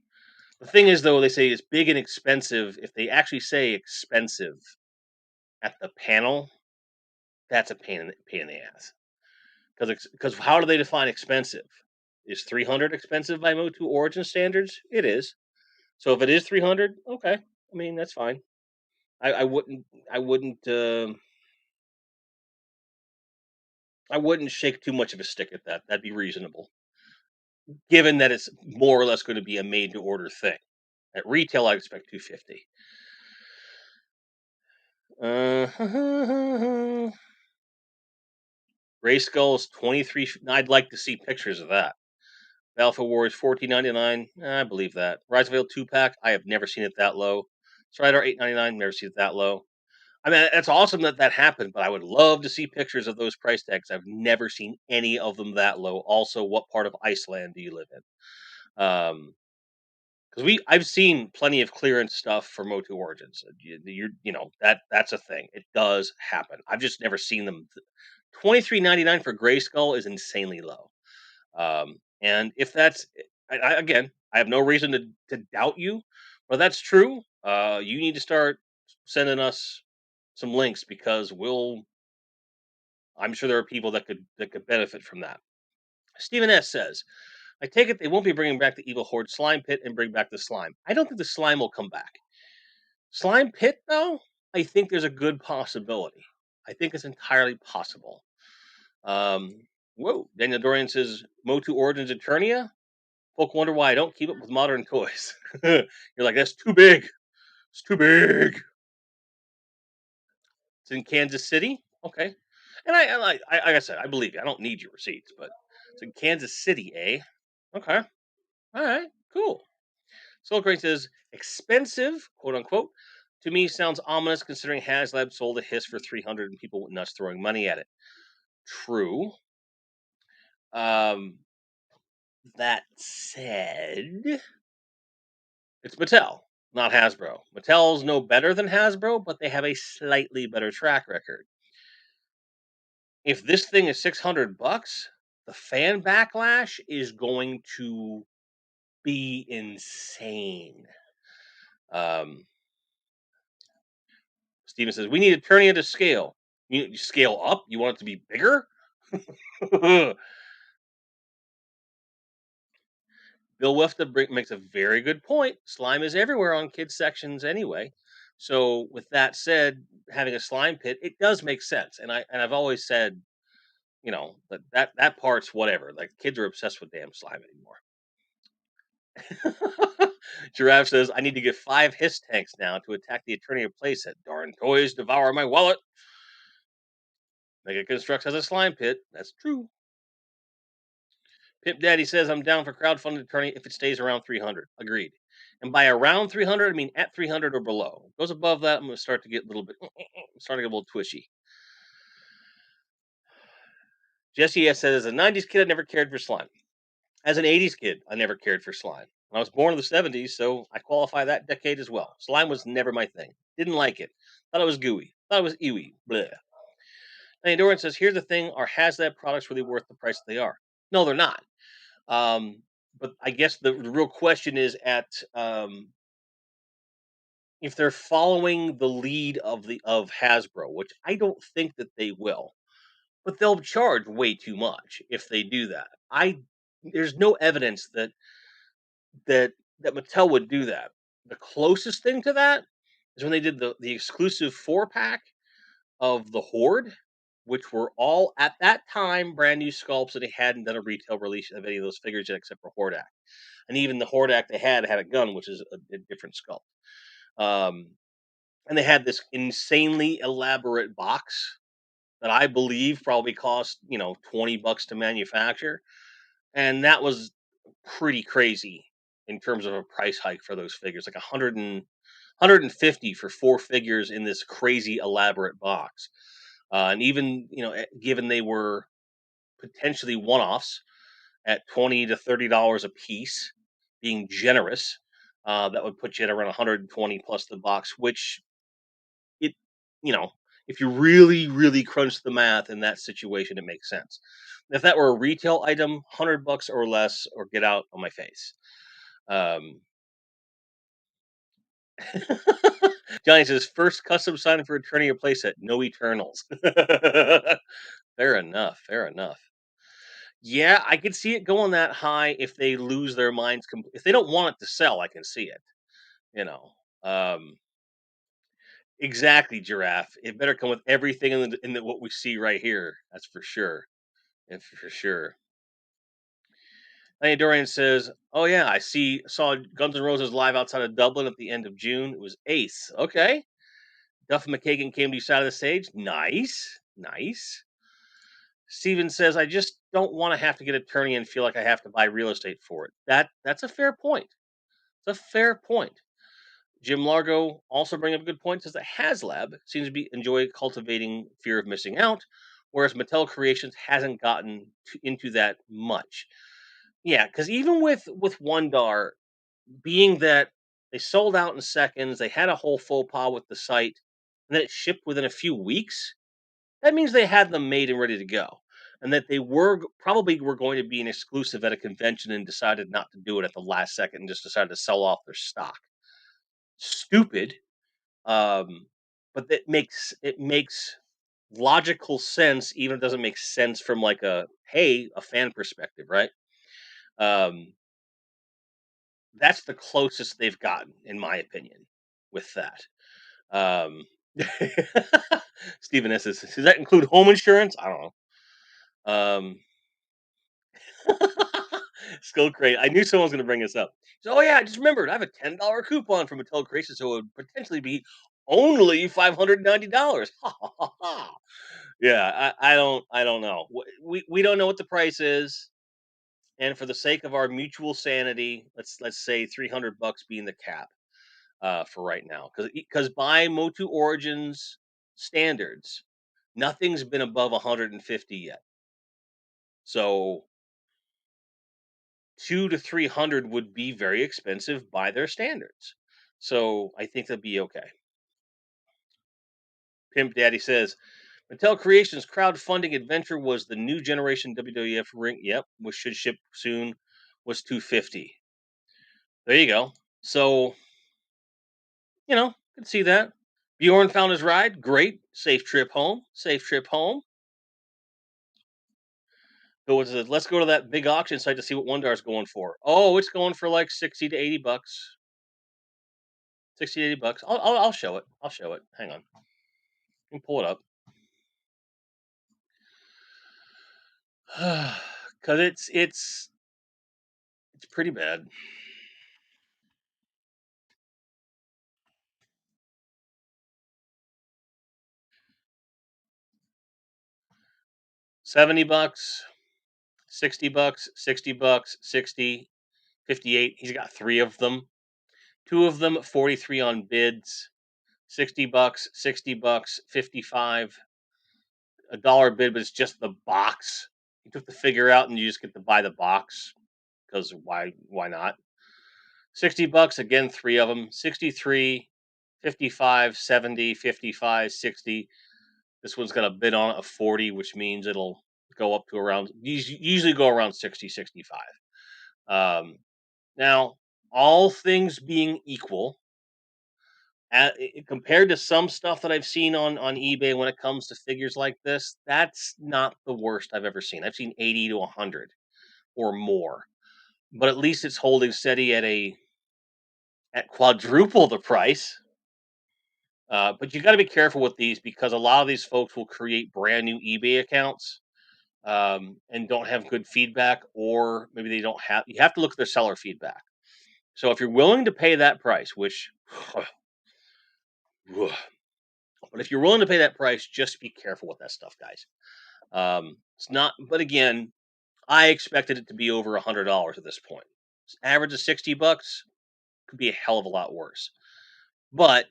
the thing is though they say it's big and expensive. If they actually say expensive at the panel, that's a pain in the ass. Because how do they define expensive? Is 300 expensive by MOTU origin standards? It is. So if it is 300, okay. I mean, that's fine. I wouldn't I wouldn't I wouldn't shake too much of a stick at that. That'd be reasonable, given that it's more or less going to be a made to order thing. At retail, I expect 250. Uh, Grayskull is 23. I'd like to see pictures of that. Alpha Wars 14.99. I believe that. Rise of Veil 2 pack. I have never seen it that low. Strider 8.99. Never seen it that low. I mean, it's awesome that that happened, but I would love to see pictures of those price tags. I've never seen any of them that low. Also, what part of Iceland do you live in? Because I've seen plenty of clearance stuff for MOTU Origins. That's a thing. It does happen. I've just never seen them. 23.99 for Grayskull is insanely low. And if that's again, I have no reason to doubt you, but that's true. You need to start sending us some links because I'm sure there are people that could benefit from that. Stephen S says, I take it they won't be bringing back the Evil Horde slime pit and bring back the slime. I don't think the slime will come back. Slime pit, though, I think there's a good possibility. I think it's entirely possible. Whoa, Daniel Dorian says, MOTU Origins Eternia? Folk wonder why I don't keep up with modern toys. You're like, that's too big. It's too big. It's in Kansas City. Okay. And like I said, I believe you. I don't need your receipts, but it's in Kansas City, eh? Okay. All right. Cool. Soul Crane says, expensive, quote unquote, to me sounds ominous considering HasLab sold a hiss for 300 and people went nuts throwing money at it. True. Um, that said, it's Mattel, not Hasbro. Mattel's no better than Hasbro, but they have a slightly better track record. If this thing is $600, the fan backlash is going to be insane. Steven says, we need Eternia to scale. You scale up? You want it to be bigger? Bill Wefta makes a very good point. Slime is everywhere on kids sections anyway. So with that said, having a slime pit, it does make sense. And I've always said, that part's whatever. Like kids are obsessed with damn slime anymore. Giraffe says, I need to get 5 hiss tanks now to attack the Eternia playset. Darn toys devour my wallet. Mega Constructs has a slime pit. That's true. Pimp Daddy says I'm down for crowdfunded attorney if it stays around 300. Agreed. And by around 300, I mean at 300 or below. If it goes above that, I'm going to start to get a little bit, starting to get a little twitchy. Jesse S says, as a 90s kid, I never cared for slime. As an 80s kid, I never cared for slime. I was born in the 70s, so I qualify that decade as well. Slime was never my thing. Didn't like it. Thought it was gooey. Thought it was ewy. Bleh. And Doran says, here's the thing, are HasLab products really worth the price that they are? No, they're not. But I guess the real question is if they're following the lead of Hasbro, which I don't think that they will, but they'll charge way too much if they do that. There's no evidence that Mattel would do that. The closest thing to that is when they did the exclusive 4-pack of the Horde, which were all at that time brand new sculpts, and they hadn't done a retail release of any of those figures yet except for Hordak. And even the Hordak they had a gun, which is a different sculpt. And they had this insanely elaborate box that I believe probably cost $20 to manufacture, and that was pretty crazy in terms of a price hike for those figures, like 150 for 4 figures in this crazy elaborate box. And even given they were potentially one-offs at $20 to $30 a piece, being generous, that would put you at around 120 plus the box, which it, if you really, really crunch the math in that situation, it makes sense. If that were a retail item, $100 or less, or get out on my face. Johnny says, first custom sign for Eternia playset, no Eternals. Fair enough. Fair enough. Yeah, I could see it going that high if they lose their minds. If they don't want it to sell, I can see it. You know, um, exactly, giraffe. It better come with everything in what we see right here. That's for sure. And for sure. Lenny Dorian says, "Oh yeah, saw Guns N' Roses live outside of Dublin at the end of June. It was ace. Okay, Duff McKagan came to your side of the stage. Nice, nice." Steven says, "I just don't want to have to get a attorney and feel like I have to buy real estate for it." That's a fair point. It's a fair point. Jim Largo also bringing up a good point. Says that HasLab seems to be enjoy cultivating fear of missing out, whereas Mattel Creations hasn't gotten into that much. Yeah, because even with Wondar, being that they sold out in seconds, they had a whole faux pas with the site, and then it shipped within a few weeks. That means they had them made and ready to go, and that they probably were going to be an exclusive at a convention and decided not to do it at the last second and just decided to sell off their stock. Stupid, um, but it makes logical sense, even if it doesn't make sense from like a fan perspective, right? Um, that's the closest they've gotten, in my opinion, with that. Um, Stephen S. Says, does that include home insurance? I don't know. Skull Crate. I knew someone was going to bring this up. So, oh yeah, I just remembered. I have a $10 coupon from Mattel Creations, so it would potentially be only $590. Yeah, I don't know. We don't know what the price is, and for the sake of our mutual sanity, let's say $300 being the cap for right now, because by MOTU Origins standards, nothing's been above 150 yet. So 2 to 300 would be very expensive by their standards. So I think that'd be okay. Pimp Daddy says Mattel Creations crowdfunding adventure was the new generation WWF ring. Yep, which should ship soon. Was 250. There you go. So can see that. Bjorn found his ride. Great. Safe trip home. Safe trip home. Let's go to that big auction site to see what Wondar's going for. Oh, it's going for like 60 to 80 bucks. 60 to 80 bucks. I'll show it. I'll show it. Hang on. You can pull it up. Cause it's pretty bad. $70, $60, $60, 60, 58. He's got three of them. Two of them 43 on bids. $60, $60, 55. $1 bid, but it's just the box. You took the figure out and you just get to buy the box. Because why not? $60 again, three of them. 63, 55, 70, 55, 60. This one's got a bid on it of 40, which means it'll go up to around, usually go around 60, 65. Now, all things being equal, compared to some stuff that I've seen on eBay when it comes to figures like this, that's not the worst I've ever seen. I've seen 80 to 100 or more, but at least it's holding steady at quadruple the price. But you got to be careful with these because a lot of these folks will create brand new eBay accounts and don't have good feedback, or maybe they don't have. You have to look at their seller feedback. So if you're willing to pay that price, which, but if you're willing to pay that price, just be careful with that stuff, guys. It's not. But again, I expected it to be over $100 at this point. Average of $60 could be a hell of a lot worse. But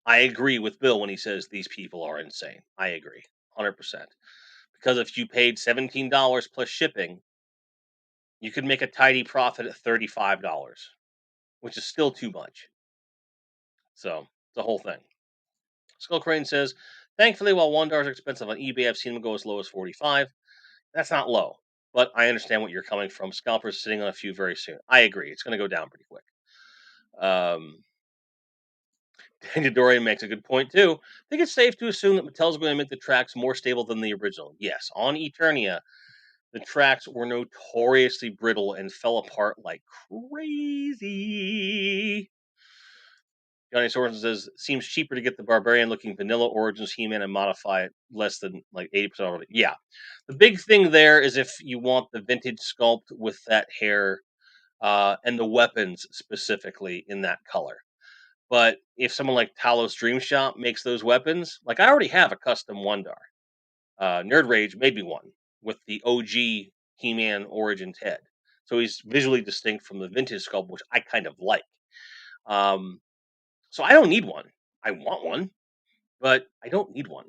I agree with Bill when he says these people are insane. I agree, 100%. Because if you paid $17 plus shipping, you could make a tidy profit at $35, which is still too much. So the whole thing. Skull Crane says, thankfully, while $1 is expensive on eBay, I've seen them go as low as 45. That's not low, but I understand what you're coming from. Scalpers sitting on a few very soon. I agree. It's going to go down pretty quick. Daniel Dorian makes a good point too. I think it's safe to assume that Mattel's going to make the tracks more stable than the original. Yes, on Eternia, the tracks were notoriously brittle and fell apart like crazy. Johnny Sorensen says seems cheaper to get the barbarian looking vanilla Origins He-Man and modify it less than like 80% of it. Yeah. The big thing there is if you want the vintage sculpt with that hair and the weapons specifically in that color. But if someone like Talos Dream Shop makes those weapons, like I already have a custom Wondar. Nerd Rage made me one with the OG He-Man Origins head. So he's visually distinct from the vintage sculpt, which I kind of like. Um, so I don't need one. I want one, but I don't need one.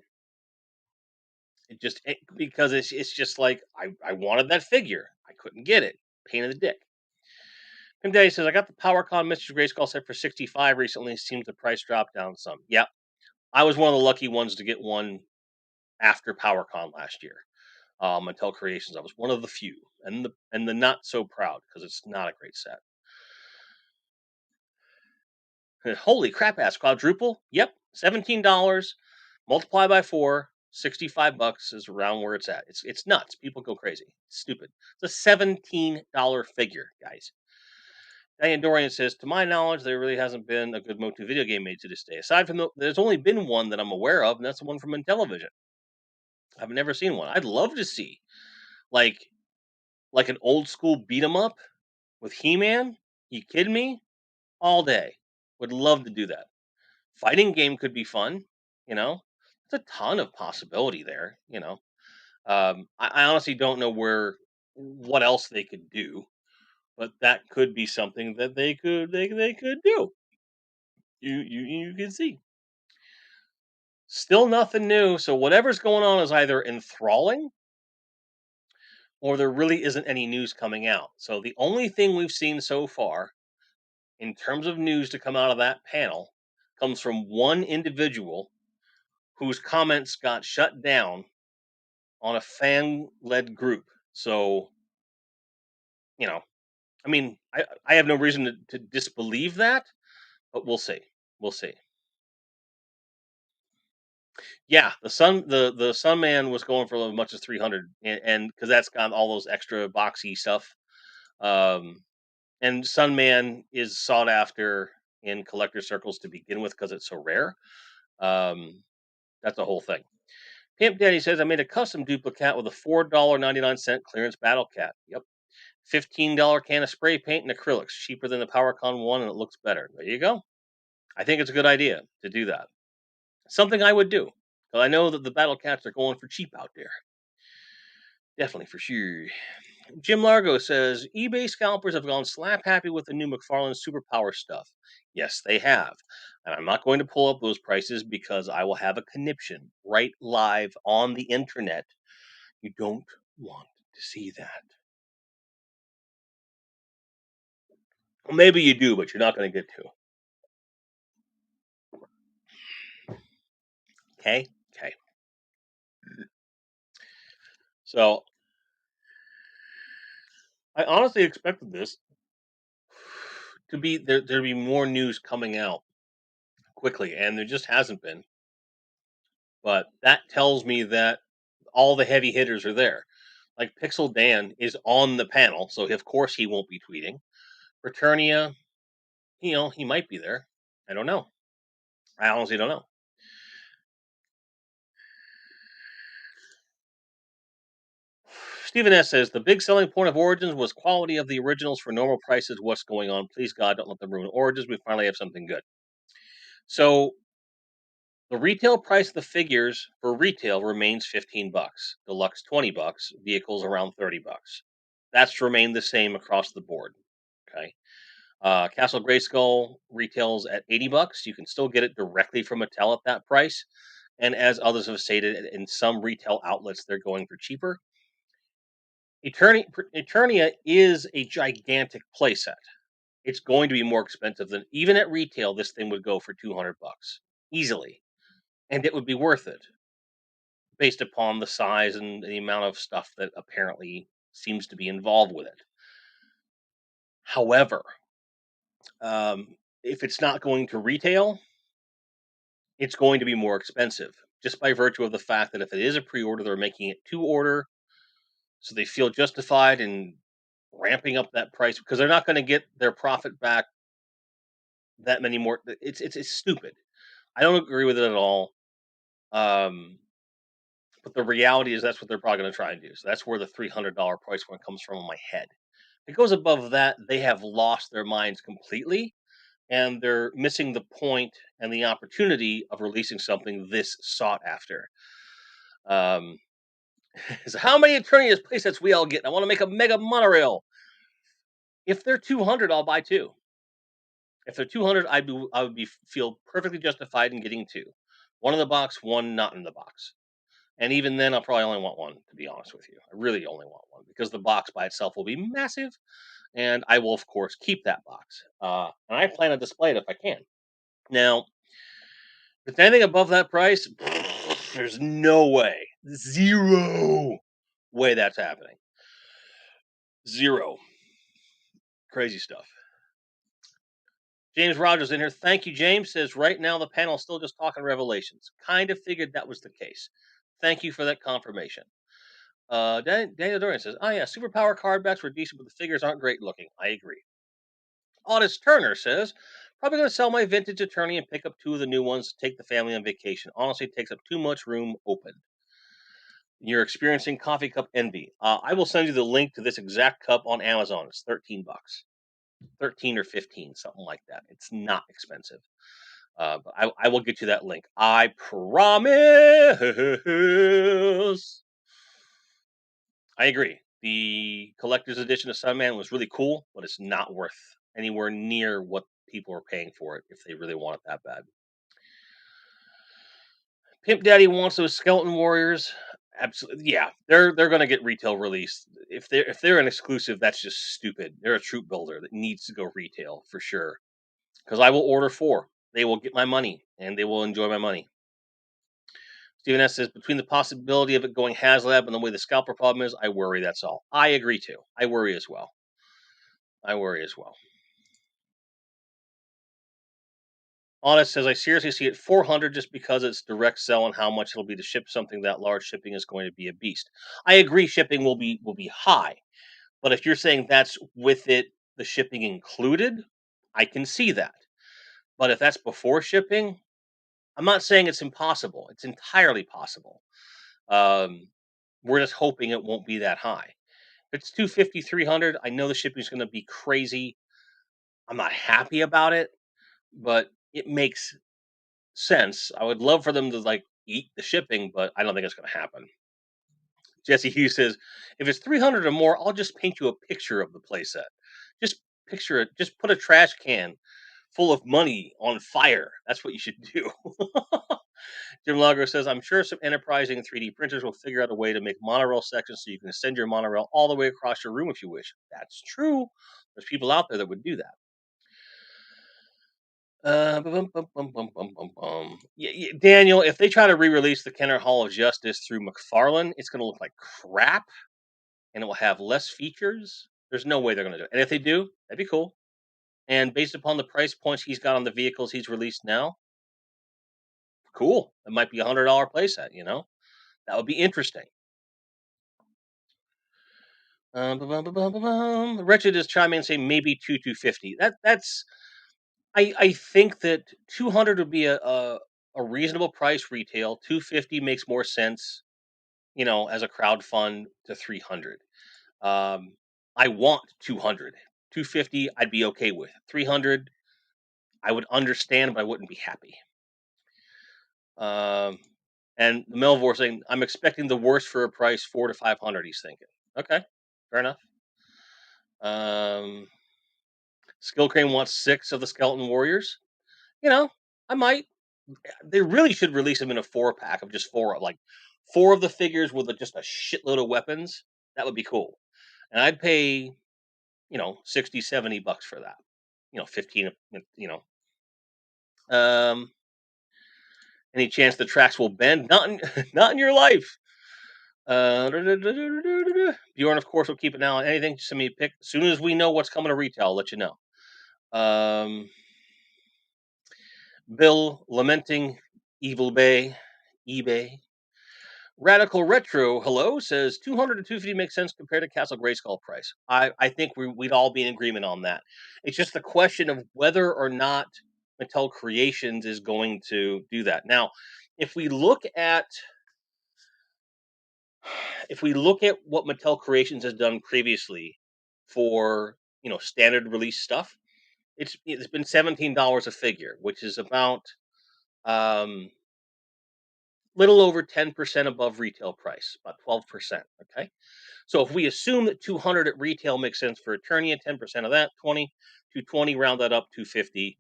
Because it's just like I wanted that figure. I couldn't get it. Pain in the dick. Tim Daddy says I got the PowerCon Mr. Grayskull set for 65 recently. Seems the price dropped down some. Yep. I was one of the lucky ones to get one after PowerCon last year. Mattel Creations. I was one of the few, and the not so proud because it's not a great set. Holy crap ass quadruple. Yep, $17 multiply by 4, $65 is around where it's at. It's nuts. People go crazy. It's stupid. It's a $17 figure, guys. Diane Dorian says, to my knowledge, there really hasn't been a good MOTU video game made to this day. Aside from there's only been one that I'm aware of, and that's the one from Intellivision. I've never seen one. I'd love to see like like an old school beat 'em up with He-Man. You kidding me? All day. Would love to do that. Fighting game could be fun. You know, there's a ton of possibility there. I honestly don't know what else they could do, but that could be something that they could do. You can see. Still nothing new. So whatever's going on is either enthralling or there really isn't any news coming out. So the only thing we've seen so far in terms of news to come out of that panel comes from one individual whose comments got shut down on a fan led group. So, you know, I mean, I have no reason to disbelieve that, but we'll see. We'll see. Yeah, the Sun Man was going for as much as 300, and because that's got all those extra boxy stuff. Um, and Sun Man is sought after in collector circles to begin with because it's so rare. Um, that's the whole thing. Pimp Daddy says I made a custom duplicate with a $4.99 clearance battle cat. Yep. $15 can of spray paint and acrylics, cheaper than the PowerCon one, and it looks better. There you go. I think it's a good idea to do that. Something I would do. Because I know that the battle cats are going for cheap out there. Definitely for sure. Jim Largo says eBay scalpers have gone slap happy with the new McFarlane Superpower stuff. Yes, they have. And I'm not going to pull up those prices because I will have a conniption right live on the internet. You don't want to see that. Well, maybe you do, but you're not going to get to. Okay? Okay. So I honestly expected this to be there'd be more news coming out quickly, and there just hasn't been. But that tells me that all the heavy hitters are there. Like Pixel Dan is on the panel, so of course he won't be tweeting. Eternia, he might be there. I don't know. I honestly don't know. Stephen S says the big selling point of Origins was quality of the originals for normal prices. What's going on? Please God, don't let them ruin Origins. We finally have something good. So the retail price of the figures for retail remains $15. Deluxe $20. Vehicles around $30. That's remained the same across the board. Okay. Castle Grayskull retails at $80. You can still get it directly from Mattel at that price. And as others have stated, in some retail outlets, they're going for cheaper. Eternia is a gigantic playset. It's going to be more expensive than even at retail. This thing would go for $200 easily, and it would be worth it based upon the size and the amount of stuff that apparently seems to be involved with it. However, if it's not going to retail, it's going to be more expensive just by virtue of the fact that if it is a pre-order, they're making it to order, so they feel justified in ramping up that price because they're not going to get their profit back that many more. It's stupid. I don't agree with it at all. Um, but the reality is that's what they're probably going to try and do. So that's where the $300 price point comes from in my head. If it goes above that, they have lost their minds completely, and they're missing the point and the opportunity of releasing something this sought after. Um, so how many Eternia's playsets we all get? I want to make a mega monorail. If they're 200, I'll buy two. If they're 200, I would be feel perfectly justified in getting two. One in the box, one not in the box. And even then, I'll probably only want one, to be honest with you. I really only want one because the box by itself will be massive, and I will, of course, keep that box. And I plan to display it if I can. Now, if it's anything above that price, there's no way, zero way that's happening. Zero. Crazy stuff. James Rogers in here. Thank you, James. Says right now the panel's still just talking Revelations. Kind of figured that was the case. Thank you for that confirmation. Daniel Dorian says, "Oh yeah, superpower card backs were decent, but the figures aren't great looking." I agree. Audis Turner says, "Probably going to sell my vintage Eternia and pick up two of the new ones to take the family on vacation. Honestly, it takes up too much room open." You're experiencing coffee cup envy. I will send you the link to this exact cup on Amazon. It's $13, 13 or 15, something like that. It's not expensive. But I will get you that link. I promise. I agree. The collector's edition of Sunman was really cool, but it's not worth anywhere near what people are paying for it if they really want it that bad. Pimp Daddy wants those Skeleton Warriors. Absolutely, yeah. They're going to get retail release. If they're an exclusive, that's just stupid. They're a troop builder that needs to go retail for sure. Because I will order four. They will get my money and they will enjoy my money. Stephen S says, between the possibility of it going HasLab and the way the scalper problem is, I worry. That's all. I agree too. I worry as well. I worry as well. Honest says, I seriously see it 400 just because it's direct sell and how much it'll be to ship something that large. Shipping is going to be a beast. I agree. Shipping will be high, but if you're saying that's with it, the shipping included, I can see that. But if that's before shipping, I'm not saying it's impossible. It's entirely possible. Um, we're just hoping it won't be that high. If it's 250, 300, I know the shipping is going to be crazy. I'm not happy about it, but it makes sense. I would love for them to like eat the shipping, but I don't think it's going to happen. Jesse Hughes says, if it's 300 or more, I'll just paint you a picture of the playset. Just picture it. Just put a trash can full of money on fire. That's what you should do. Jim Lager says, I'm sure some enterprising 3D printers will figure out a way to make monorail sections so you can send your monorail all the way across your room if you wish. That's true. There's people out there that would do that. Yeah, Daniel, if they try to re-release the Kenner Hall of Justice through McFarlane, it's going to look like crap, and it will have less features. There's no way they're going to do it. And if they do, that'd be cool. And based upon the price points he's got on the vehicles he's released now, cool. It might be $100 playset. That would be interesting. Wretched is chime in and say maybe 250. That's I think that 200 would be a reasonable price retail. 250 makes more sense, as a crowd fund to 300. I want 200. 250 I'd be okay with. 300 I would understand, but I wouldn't be happy. And Melvor saying I'm expecting the worst for a price 400 to 500. He's thinking. Okay, fair enough. Skill Crane wants 6 of the Skeleton Warriors. I might. They really should release them in a 4-pack of just 4, like 4 of the figures with just a shitload of weapons. That would be cool. And I'd pay, 60, $70 for that. 15, any chance the tracks will bend? Not in, not in your life. Bjorn, of course, will keep an eye on anything. Just send me a pic. As soon as we know what's coming to retail, I'll let you know. Bill lamenting Evil Bay, eBay. Radical Retro, hello, says 200 to 250 makes sense compared to Castle Grayskull price. I think we'd all be in agreement on that. It's just the question of whether or not Mattel Creations is going to do that. Now, if we look at if we look at what Mattel Creations has done previously for standard release stuff, it's been $17 a figure, which is about um, little over 10% above retail price, about 12%. Okay. So if we assume that 200 at retail makes sense for Eternia, 10% of that, 20, 220, round that up, 250.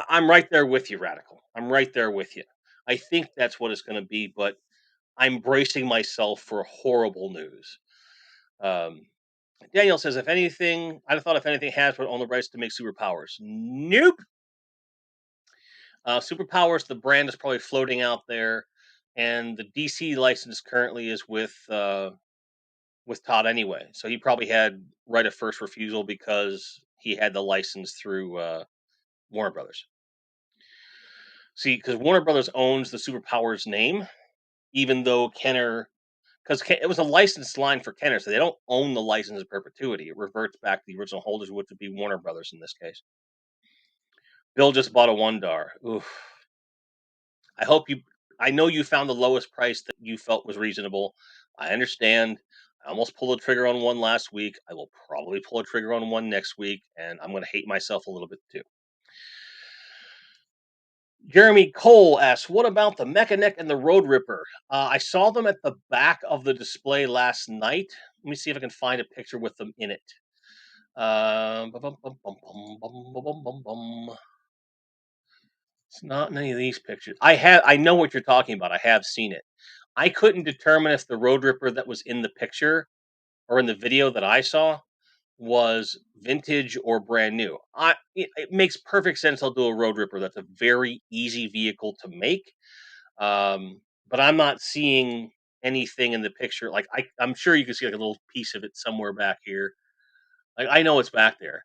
I'm right there with you, Radical. I'm right there with you. I think that's what it's going to be, but I'm bracing myself for horrible news. Um, Daniel says, if anything, I'd have thought if anything, Hasbro owned the rights to make superpowers. Nope. Superpowers, the brand is probably floating out there, and the DC license currently is with Todd anyway. So he probably had right of first refusal because he had the license through Warner Brothers. See, because Warner Brothers owns the Superpowers name, even though Kenner, because it was a licensed line for Kenner, so they don't own the license in perpetuity. It reverts back to the original holders, which would be Warner Brothers in this case. Bill just bought a $1. Oof. I hope you. I know you found the lowest price that you felt was reasonable. I understand. I almost pulled the trigger on one last week. I will probably pull a trigger on one next week, and I'm going to hate myself a little bit too. Jeremy Cole asks, "What about the Mechanic and the Road Ripper? I saw them at the back of the display last night. Let me see if I can find a picture with them in it. Bum, bum, bum, bum, bum, bum, bum, bum, bum. It's not in any of these pictures. I know what you're talking about. I have seen it. I couldn't determine if the Road Ripper that was in the picture or in the video that I saw was vintage or brand new. It makes perfect sense. I'll do a Road Ripper. That's a very easy vehicle to make. But I'm not seeing anything in the picture. Like I'm sure you can see like a little piece of it somewhere back here. Like I know it's back there.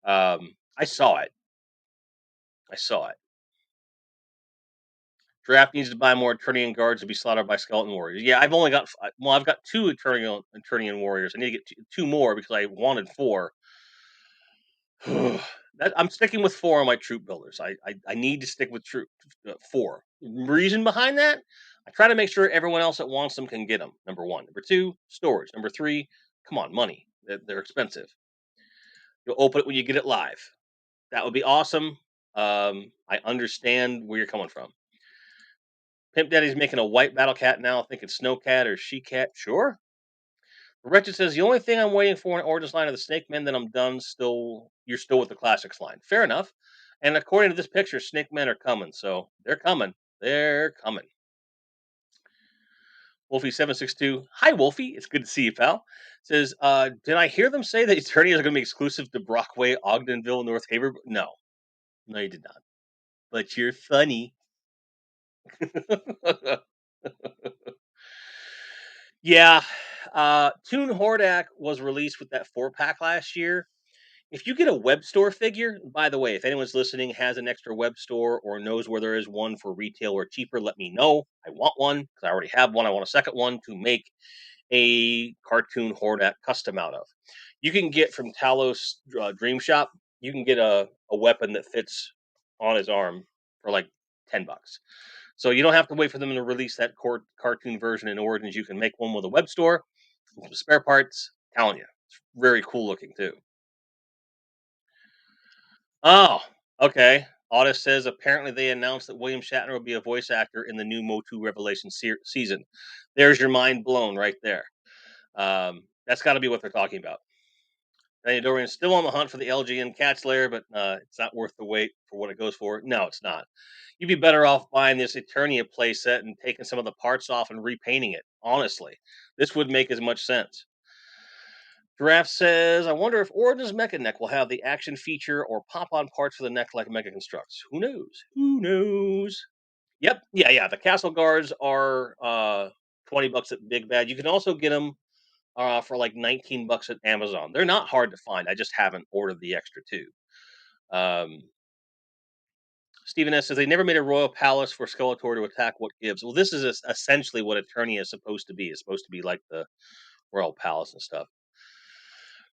I saw it. I saw it. Draft needs to buy more Eternian guards to be slaughtered by skeleton warriors. Yeah, I've only got I've got two Eternian warriors. I need to get two more because I wanted four. I'm sticking with four on my troop builders. I need to stick with troop four. Reason behind that, I try to make sure everyone else that wants them can get them. Number one. Number two, storage. Number three, come on, money. They're expensive. You'll open it when you get it live. That would be awesome. I understand where you're coming from. Pimp Daddy's making a white battle cat now. I think it's Snowcat or She Cat. Sure. Wretched says the only thing I'm waiting for in Origins line of the Snake Men, then I'm done. You're still with the classics line. Fair enough. And according to this picture, Snake Men are coming, so they're coming. They're coming. Wolfie762. Hi Wolfie, it's good to see you, pal. Says, did I hear them say that Eternia are gonna be exclusive to Brockway, Ogdenville, North Haver? No. No, you did not. But you're funny. Yeah. Toon Hordak was released with that 4-pack last year. If you get a web store figure, by the way, if anyone's listening has an extra web store or knows where there is one for retail or cheaper, let me know. I want one because I already have one. I want a second one to make a cartoon Hordak custom out of. You can get from Talos Dream Shop, you can get a weapon that fits on his arm for like $10. So you don't have to wait for them to release that cartoon version in Origins. You can make one with a web store, with spare parts. Telling you, it's very cool looking too. Oh, okay. Audis says apparently they announced that William Shatner will be a voice actor in the new MOTU Revelation season. There's your mind blown right there. That's got to be what they're talking about. Danny Dorian's still on the hunt for the LGN Cat's Lair, but it's not worth the wait for what it goes for. No, it's not. You'd be better off buying this Eternia playset and taking some of the parts off and repainting it. Honestly, this would make as much sense. Giraffe says, I wonder if Origins Mecha Neck will have the action feature or pop-on parts for the neck like Mecha Constructs. Who knows? Who knows? Yep. Yeah. The Castle Guards are $20 at Big Bad. You can also get them for like $19 at Amazon. They're not hard to find. I just haven't ordered the extra two. Um, Stephen S says they never made a royal palace for Skeletor to attack. What gives? Well, this is essentially what Eternia is supposed to be. It's supposed to be like the royal palace and stuff.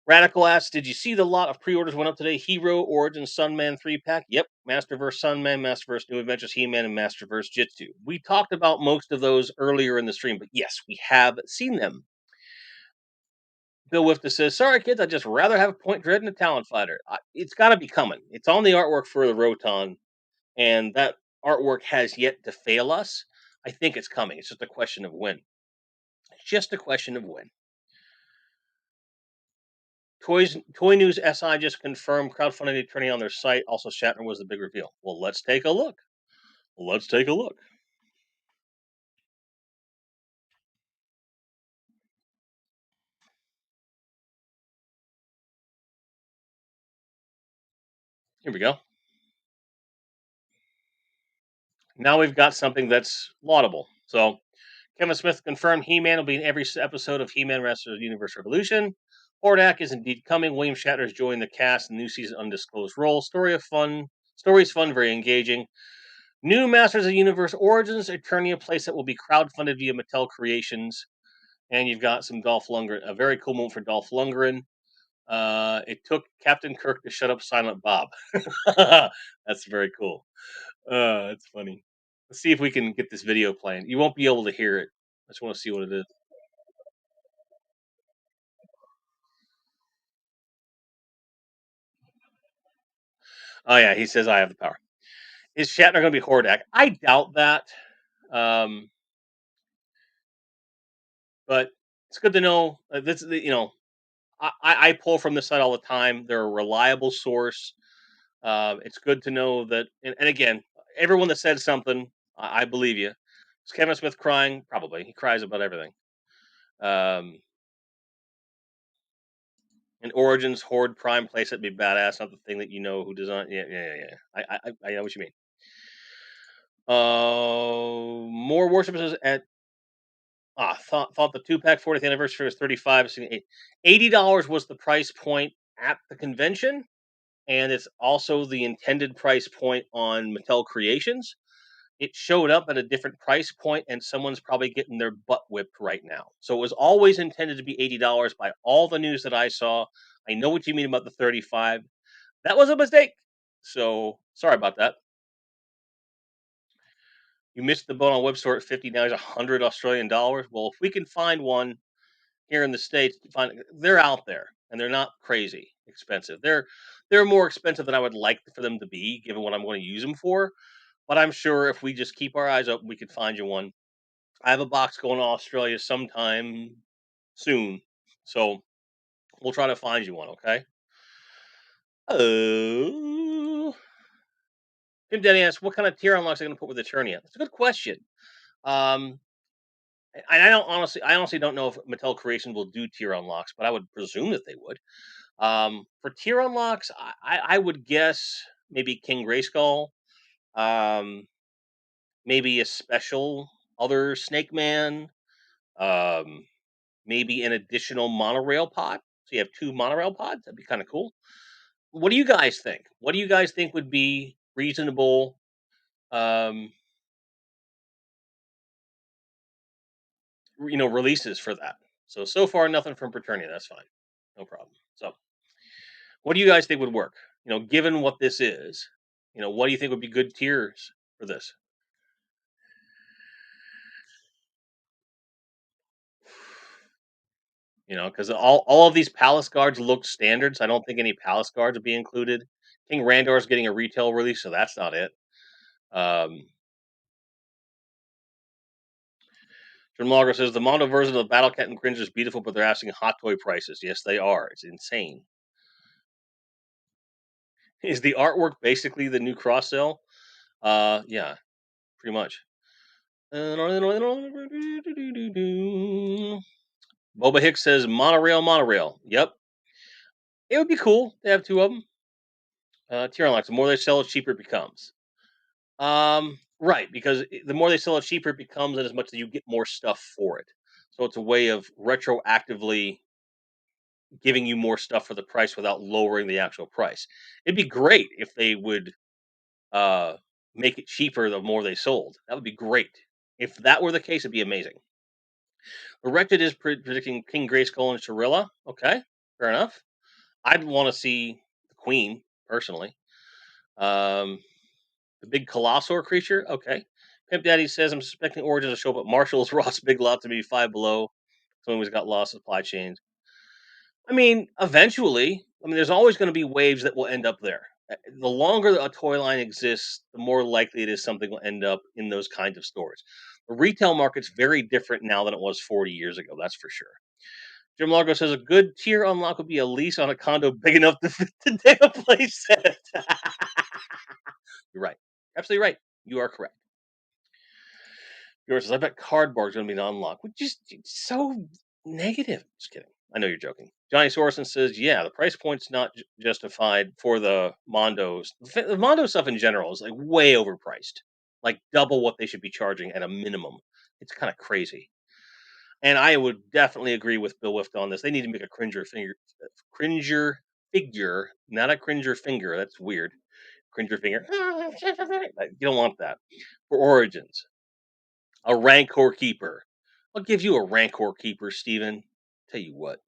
Radical asks, did you see the lot of pre-orders went up today? Hero, Origin, Sunman 3-pack? Yep. Masterverse Sunman, Masterverse New Adventures He-Man, and Masterverse Jitsu. We talked about most of those earlier in the stream, but yes, we have seen them. Bill Wifta says, sorry kids, I'd just rather have a Point Dread and a Talon Fighter. It's got to be coming. It's on the artwork for the Roton, and that artwork has yet to fail us. I think it's coming. It's just a question of when. It's just a question of when. Toy News SI just confirmed crowdfunding attorney on their site. Also, Shatner was the big reveal. Well, let's take a look. Let's take a look. Here we go. Now we've got something that's laudable. So, Kevin Smith confirmed He-Man will be in every episode of He-Man Masters Universe Revolution. Hordak is indeed coming. William Shatner is joining the cast in the new season undisclosed role. Story is fun, very engaging. New Masters of the Universe Origins Eternia playset will be crowdfunded via Mattel Creations. And you've got some Dolph Lundgren, a very cool moment for Dolph Lundgren. It took Captain Kirk to shut up Silent Bob. That's very cool. That's funny. Let's see if we can get this video playing. You won't be able to hear it. I just want to see what it is. Oh yeah, he says I have the power. Is Shatner going to be Hordak? I doubt that. Um, but it's good to know. This, I pull from this site all the time. They're a reliable source. It's good to know that. And again, everyone that said something, I believe you. Is Kevin Smith crying? Probably. He cries about everything. Um, an Origins Horde Prime playset be badass. Not the thing that you know who designed. Yeah. I know what you mean. More worshippers at thought the 2-pack 40th anniversary was 35. $80 was the price point at the convention, and it's also the intended price point on Mattel Creations. It showed up at a different price point, and someone's probably getting their butt whipped right now. So it was always intended to be $80 by all the news that I saw. I know what you mean about the 35. That was a mistake. So sorry about that. You missed the boat on web store at 50. Now it's 100 Australian dollars. Well, if we can find one here in the States, they're out there and they're not crazy expensive. They're more expensive than I would like for them to be, given what I'm going to use them for. But I'm sure if we just keep our eyes open, we can find you one. I have a box going to Australia sometime soon, so we'll try to find you one. Okay. Oh, Tim Denny asks, what kind of tier unlocks are they going to put with Eternia? That's a good question. Um, I honestly don't know if Mattel Creation will do tier unlocks, but I would presume that they would. For tier unlocks, I would guess maybe King Grayskull, um, maybe a special other Snake Man, um, maybe an additional monorail pod. So you have 2 monorail pods. That'd be kind of cool. What do you guys think? What do you guys think would be reasonable? Um, releases for that. So far, nothing from Paternia. That's fine, no problem. So, what do you guys think would work? Given what this is, what do you think would be good tiers for this? Because all of these palace guards look standard, so I don't think any palace guards would be included. King Randor's getting a retail release, so that's not it. Jim Logger says the Mondo version of the Battle Cat and Cringe is beautiful, but they're asking hot toy prices. Yes, they are. It's insane. Is the artwork basically the new cross sell? Yeah, pretty much. Boba Hicks says monorail. Yep, it would be cool to have 2 of them. Tier unlocks. The more they sell, the cheaper it becomes. Right, because the more they sell it, cheaper it becomes, and as much as you get more stuff for it. So it's a way of retroactively giving you more stuff for the price without lowering the actual price. It'd be great if they would make it cheaper the more they sold. That would be great. If that were the case, it'd be amazing. Erected is predicting King Grayskull and Shirilla. Okay, fair enough. I'd want to see the Queen personally. Um, the big colossal creature. Okay. Pimp Daddy says I'm suspecting Origins to show up at Marshall's Ross Big Lot to be Five Below. Someone's got lost supply chains. I mean, eventually, there's always going to be waves that will end up there. The longer a toy line exists, the more likely it is something will end up in those kinds of stores. The retail market's very different now than it was 40 years ago. That's for sure. Jim Largo says a good tier unlock would be a lease on a condo big enough to fit the damn playset. You're right. Absolutely right. You are correct. Yours says, I bet cardboard's going to be an unlock, which is so negative. Just kidding. I know you're joking. Johnny Sorson says, yeah, the price point's not justified for the Mondos. The Mondo stuff in general is like way overpriced, like double what they should be charging at a minimum. It's kind of crazy. And I would definitely agree with Bill Wift on this. They need to make a cringer figure, not a cringer finger. That's weird. Cringer finger. You don't want that. For Origins, a Rancor Keeper. I'll give you a Rancor Keeper, Steven. Tell you what.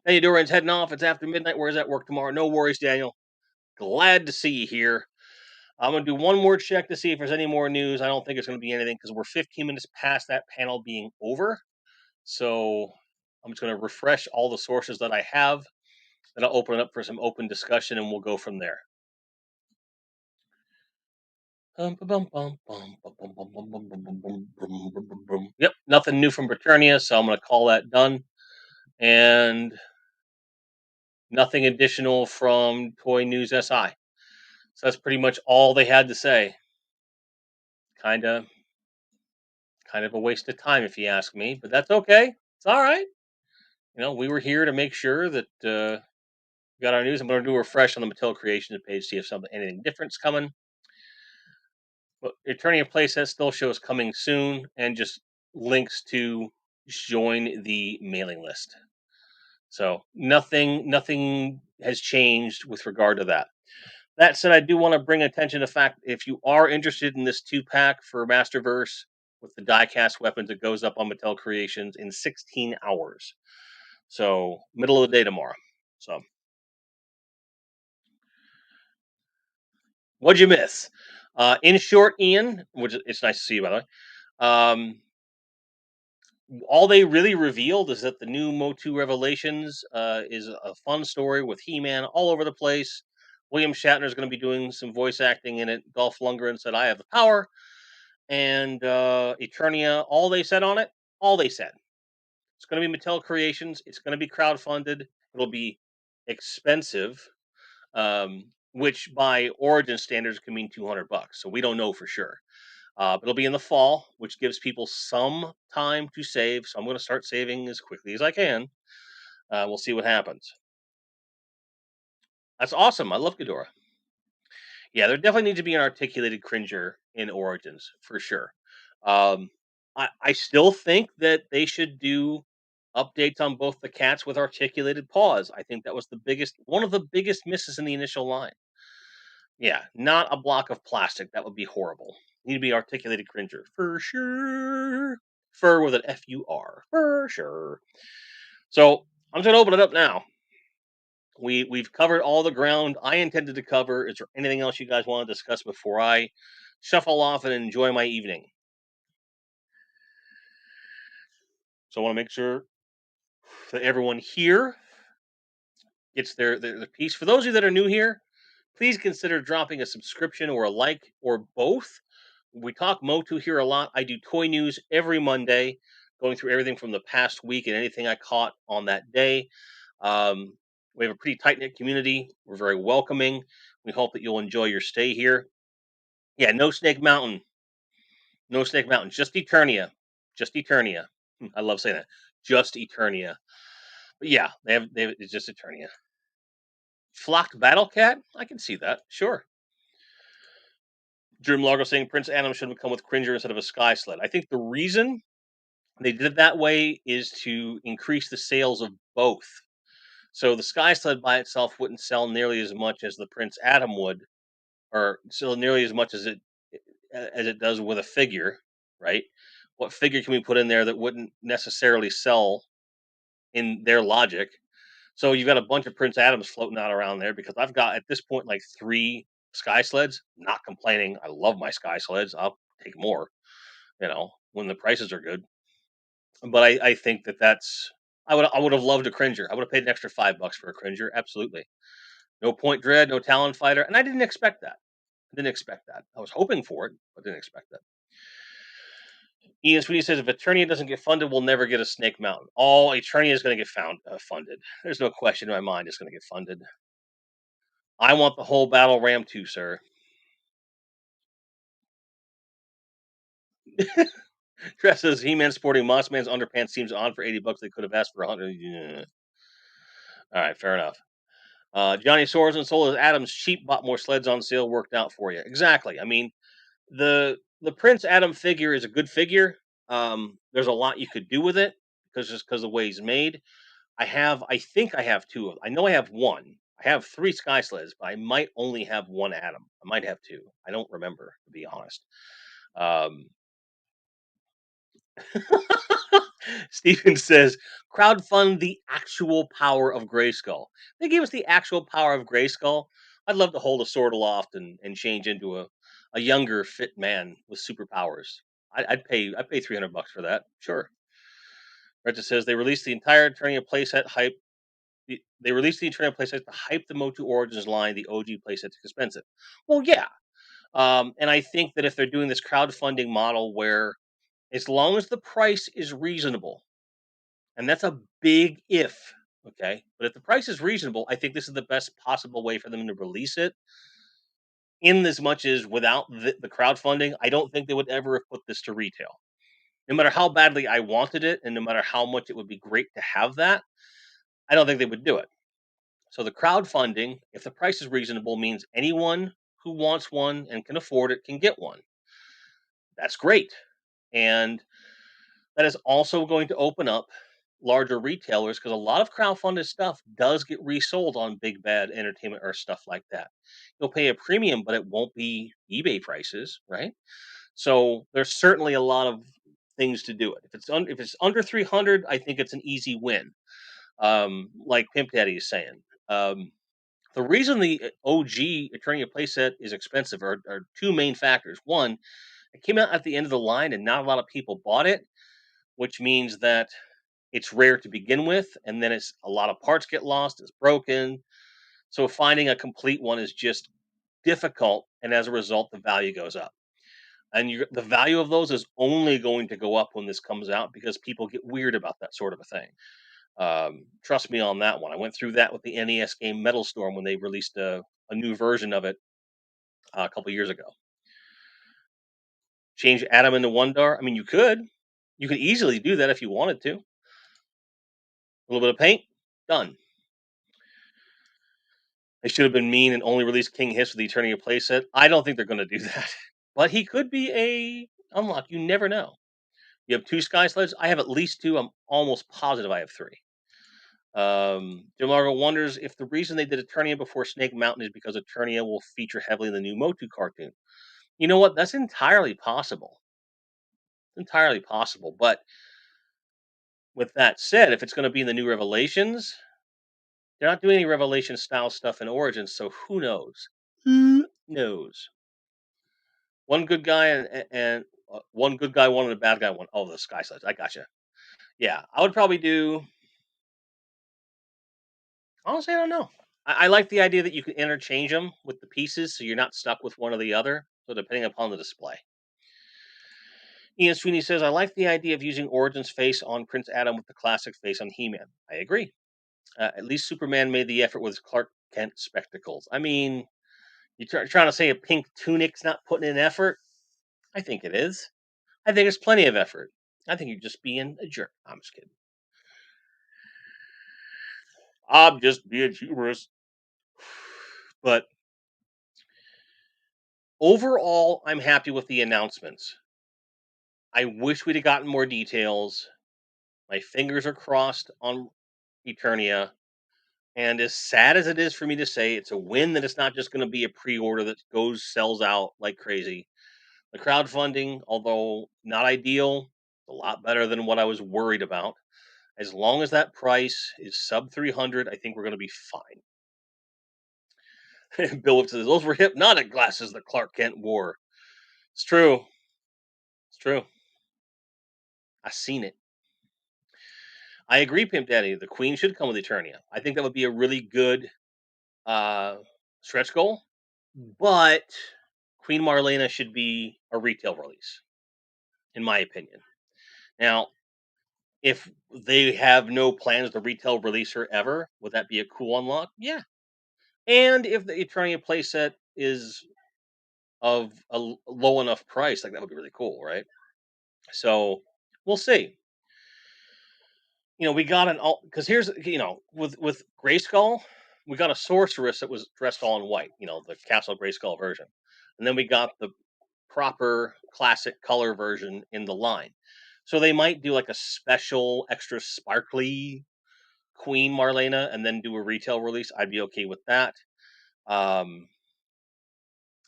Daniel Duran's heading off. It's after midnight. Where's that work tomorrow? No worries, Daniel. Glad to see you here. I'm going to do one more check to see if there's any more news. I don't think it's going to be anything because we're 15 minutes past that panel being over. So I'm just going to refresh all the sources that I have. Then I'll open it up for some open discussion and we'll go from there. Yep, nothing new from Eternia, so I'm going to call that done. And nothing additional from Toy News SI. So that's pretty much all they had to say. Kind of a waste of time, if you ask me, but that's okay. It's all right. We were here to make sure that we got our news. I'm going to do a refresh on the Mattel Creations page, see if anything different's coming. But Eternia playset still shows coming soon, and just links to join the mailing list. So nothing has changed with regard to that. That said, I do want to bring attention to the fact if you are interested in this 2-pack for Masterverse with the die-cast weapons, it goes up on Mattel Creations in 16 hours. So middle of the day tomorrow. So what'd you miss? In short, Ian, which it's nice to see you by the way. All they really revealed is that the new MOTU Revelations is a fun story with He-Man all over the place. William Shatner is going to be doing some voice acting in it. Dolph Lundgren said, I have the power. And Eternia, all they said on it, all they said. It's going to be Mattel Creations. It's going to be crowdfunded. It'll be expensive, which by Origin standards can mean $200. So we don't know for sure. But it'll be in the fall, which gives people some time to save. So I'm going to start saving as quickly as I can. We'll see what happens. That's awesome. I love Ghidorah. Yeah, there definitely needs to be an articulated Cringer in Origins for sure. I still think that they should do updates on both the cats with articulated paws. I think that was one of the biggest misses in the initial line. Yeah, not a block of plastic. That would be horrible. Need to be articulated Cringer for sure. Fur with an F-U-R for sure. So I'm just gonna open it up now. We've covered all the ground I intended to cover. Is there anything else you guys want to discuss before I shuffle off and enjoy my evening? So I want to make sure that everyone here gets their piece. For those of you that are new here, please consider dropping a subscription or a like or both. We talk MOTU here a lot. I do toy news every Monday, going through everything from the past week and anything I caught on that day. We have a pretty tight-knit community. We're very welcoming. We hope that you'll enjoy your stay here. Yeah, no Snake Mountain. No Snake Mountain. Just Eternia. Just Eternia. I love saying that. Just Eternia. But yeah, they have it's just Eternia. Flock Battle Cat? I can see that. Sure. Dream Largo saying Prince Adam should have come with Cringer instead of a Sky Sled. I think the reason they did it that way is to increase the sales of both. So the Sky Sled by itself wouldn't sell nearly as much as the Prince Adam would, or sell nearly as much as it as it does with a figure, right? What figure can we put in there that wouldn't necessarily sell in their logic? So you've got a bunch of Prince Adams floating out around there because I've got at this point like three Sky Sleds. Not complaining. I love my Sky Sleds. I'll take more, when the prices are good. But I think that's I would have loved a Cringer. I would have paid an extra $5 for a Cringer. Absolutely. No Point Dread, no Talon Fighter, and I didn't expect that. I didn't expect that. I was hoping for it, but didn't expect that. Ian Sweeney says if Eternia doesn't get funded, we'll never get a Snake Mountain. All Eternia is going to get funded. There's no question in my mind it's going to get funded. I want the whole Battle Ram too, sir. Dress says He-Man sporting Mossman's underpants seems on for $80. They could have asked for 100. Yeah. All right, fair enough. Johnny Swords and Soul is Adam's cheap, bought more sleds on sale, worked out for you. Exactly. I mean, the Prince Adam figure is a good figure. There's a lot you could do with it because the way he's made. I think I have two of. I know I have one. I have three Sky Sleds, but I might only have one Adam. I might have two. I don't remember, to be honest. Um, Steven says, crowdfund the actual power of Grayskull. They gave us the actual power of Grayskull. I'd love to hold a sword aloft and change into a younger, fit man with superpowers. I'd pay $300 for that. Sure. Retta says they released the entire Eternia playset hype. They released the Eternia playset to hype the MOTU Origins line. The OG playset's expensive. Well, yeah. And I think that if they're doing this crowdfunding model where as long as the price is reasonable, and that's a big if, okay? But if the price is reasonable, I think this is the best possible way for them to release it. In as much as without the crowdfunding, I don't think they would ever have put this to retail. No matter how badly I wanted it, and no matter how much it would be great to have that, I don't think they would do it. So the crowdfunding, if the price is reasonable, means anyone who wants one and can afford it can get one. That's great. And that is also going to open up larger retailers because a lot of crowdfunded stuff does get resold on Big Bad Entertainment or stuff like that. You'll pay a premium, but it won't be eBay prices, right? So there's certainly a lot of things to do it. If it's under 300, I think it's an easy win. Like Pimp Daddy is saying. The reason the OG Eternia playset is expensive are two main factors. One, it came out at the end of the line and not a lot of people bought it, which means that it's rare to begin with, and then it's a lot of parts get lost, it's broken. So finding a complete one is just difficult, and as a result, the value goes up. And the value of those is only going to go up when this comes out because people get weird about that sort of a thing. Trust me on that one. I went through that with the NES game Metal Storm when they released a new version of it a couple years ago. Change Adam into Wondar. I mean, you could. You could easily do that if you wanted to. A little bit of paint, done. They should have been mean and only released King Hiss with the Eternia playset. I don't think they're going to do that. But he could be a unlock. You never know. You have two Sky Sleds. I have at least two. I'm almost positive I have three. Demargo wonders if the reason they did Eternia before Snake Mountain is because Eternia will feature heavily in the new MOTU cartoon. You know what? That's entirely possible. Entirely possible. But with that said, if it's going to be in the new Revelations, they're not doing any Revelation style stuff in Origins, so who knows? Who knows? One good guy and one good guy, one and a bad guy, one. Oh, the Sky Slides. I gotcha. Yeah, I would probably do. Honestly, I don't know. I like the idea that you can interchange them with the pieces, so you're not stuck with one or the other. So depending upon the display. Ian Sweeney says, I like the idea of using Origin's face on Prince Adam with the classic face on He-Man. I agree. At least Superman made the effort with Clark Kent spectacles. I mean, you're trying to say a pink tunic's not putting in effort? I think it is. I think it's plenty of effort. I think you're just being a jerk. I'm just kidding. I'm just being humorous. But overall, I'm happy with the announcements. I wish we'd have gotten more details. My fingers are crossed on Eternia. And as sad as it is for me to say, it's a win that it's not just going to be a pre-order that sells out like crazy. The crowdfunding, although not ideal, a lot better than what I was worried about. As long as that price is sub 300, I think we're going to be fine. Bill says those were hypnotic glasses that Clark Kent wore. It's true. It's true. I seen it. I agree, Pimp Daddy. The Queen should come with Eternia. I think that would be a really good uh, stretch goal. But Queen Marlena should be a retail release, in my opinion. Now, if they have no plans to retail release her ever, would that be a cool unlock? Yeah. And if the Eternia playset is of a low enough price, like that would be really cool, right? So we'll see. We got an all because here's with Grayskull, we got a sorceress that was dressed all in white. The Castle Grayskull version, and then we got the proper classic color version in the line. So they might do like a special extra sparkly Queen Marlena and then do a retail release. I'd be okay with that. Um,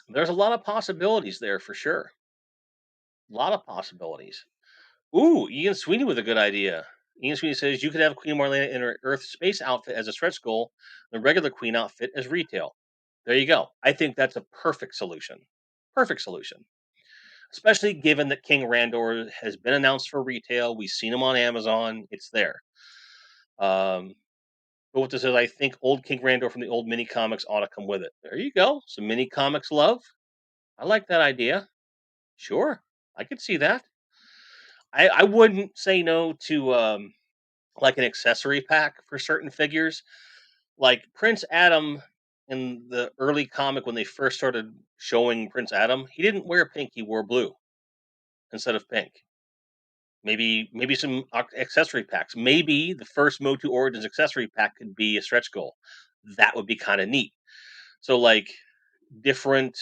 there's a lot of possibilities there for sure. A lot of possibilities. Ooh, Ian Sweeney with a good idea. Ian Sweeney says you could have Queen Marlena in her Earth space outfit as a stretch goal, the regular Queen outfit as retail. There you go. I think that's a perfect solution. Perfect solution. Especially given that King Randor has been announced for retail. We've seen him on Amazon. It's there. But what this is, I think old King Randor from the old mini comics ought to come with it. There you go. Some mini comics love. I like that idea. Sure. I could see that. I wouldn't say no to like an accessory pack for certain figures. Like Prince Adam in the early comic when they first started showing Prince Adam, he didn't wear pink, he wore blue instead of pink. Maybe some accessory packs. Maybe the first MOTU Origins accessory pack could be a stretch goal. That would be kind of neat. So like different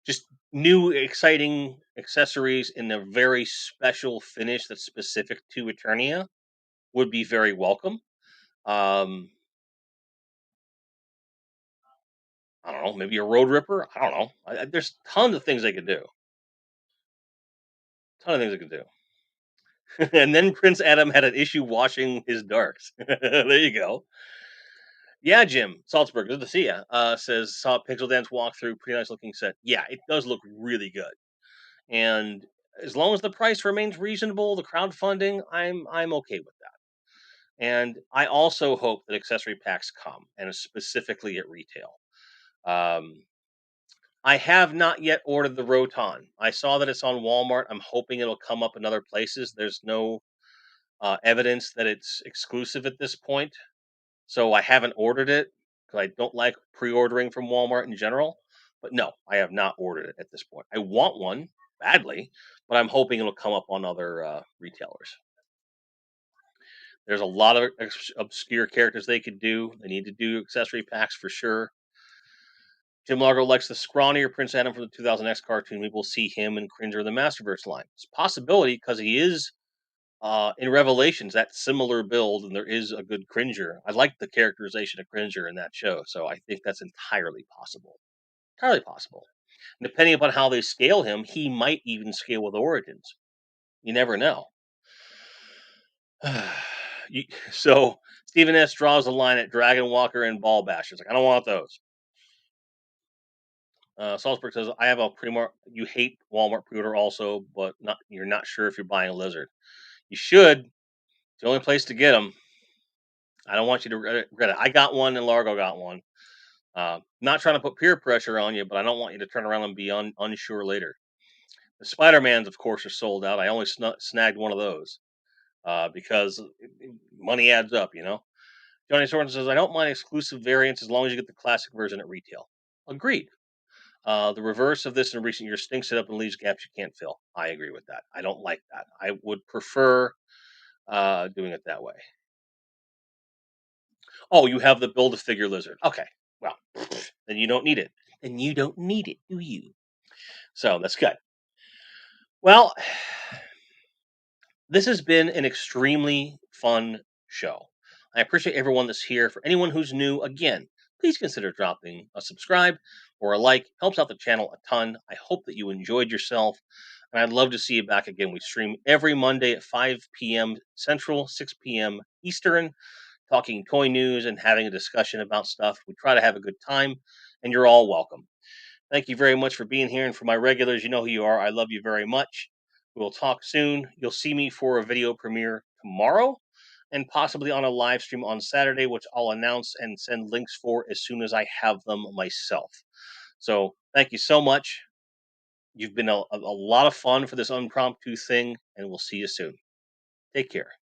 just new exciting accessories in a very special finish that's specific to Eternia would be very welcome. Um I don't know, maybe a Road Ripper. I don't know. There's tons of things they could do. Ton of things they could do. And then Prince Adam had an issue washing his darks. There you go. Yeah, Jim Salzburg, good to see you. Says saw a Pixel Dance walkthrough, pretty nice looking set. Yeah, it does look really good. And as long as the price remains reasonable, the crowdfunding, I'm okay with that. And I also hope that accessory packs come, and specifically at retail. Um, I have not yet ordered the Roton. I saw that it's on Walmart. I'm hoping it'll come up in other places. There's no evidence that it's exclusive at this point, so I haven't ordered it because I don't like pre-ordering from Walmart in general. But no, I have not ordered it at this point. I want one badly, but I'm hoping it'll come up on other retailers. There's a lot of obscure characters they could do. They need to do accessory packs for sure. Jim Largo likes the scrawnier Prince Adam from the 2000X cartoon. Maybe we'll see him in Cringer in the Masterverse line. It's a possibility because he is in Revelations that similar build, and there is a good Cringer. I like the characterization of Cringer in that show, so I think that's entirely possible. Entirely possible. And depending upon how they scale him, he might even scale with Origins. You never know. So Stephen S. draws a line at Dragon Walker and Ball Bashers. Like, I don't want those. Salzburg says, I have a you hate Walmart pre-order also, but you're not sure if you're buying a lizard. You should. It's the only place to get them. I don't want you to regret it. I got one and Largo got one. Not trying to put peer pressure on you, but I don't want you to turn around and be unsure later. The Spider-Mans, of course, are sold out. I only snagged one of those because money adds up, Johnny Sorkin says, I don't mind exclusive variants as long as you get the classic version at retail. Agreed. The reverse of this in recent years stinks it up and leaves gaps you can't fill. I agree with that. I don't like that. I would prefer doing it that way. Oh, you have the Build-A-Figure lizard. Okay, well, then you don't need it. Then you don't need it, do you? So that's good. Well, this has been an extremely fun show. I appreciate everyone that's here. For anyone who's new, again, please consider dropping a subscribe. or a like. Helps out the channel a ton. I hope that you enjoyed yourself, and I'd love to see you back again. We stream every Monday at 5 p.m. Central, 6 p.m. Eastern, talking toy news and having a discussion about stuff. We try to have a good time, and you're all welcome. Thank you very much for being here. And for my regulars, you know who you are. I love you very much. We'll talk soon. You'll see me for a video premiere tomorrow and possibly on a live stream on Saturday, which I'll announce and send links for as soon as I have them myself. So thank you so much. You've been a lot of fun for this impromptu thing, and we'll see you soon. Take care.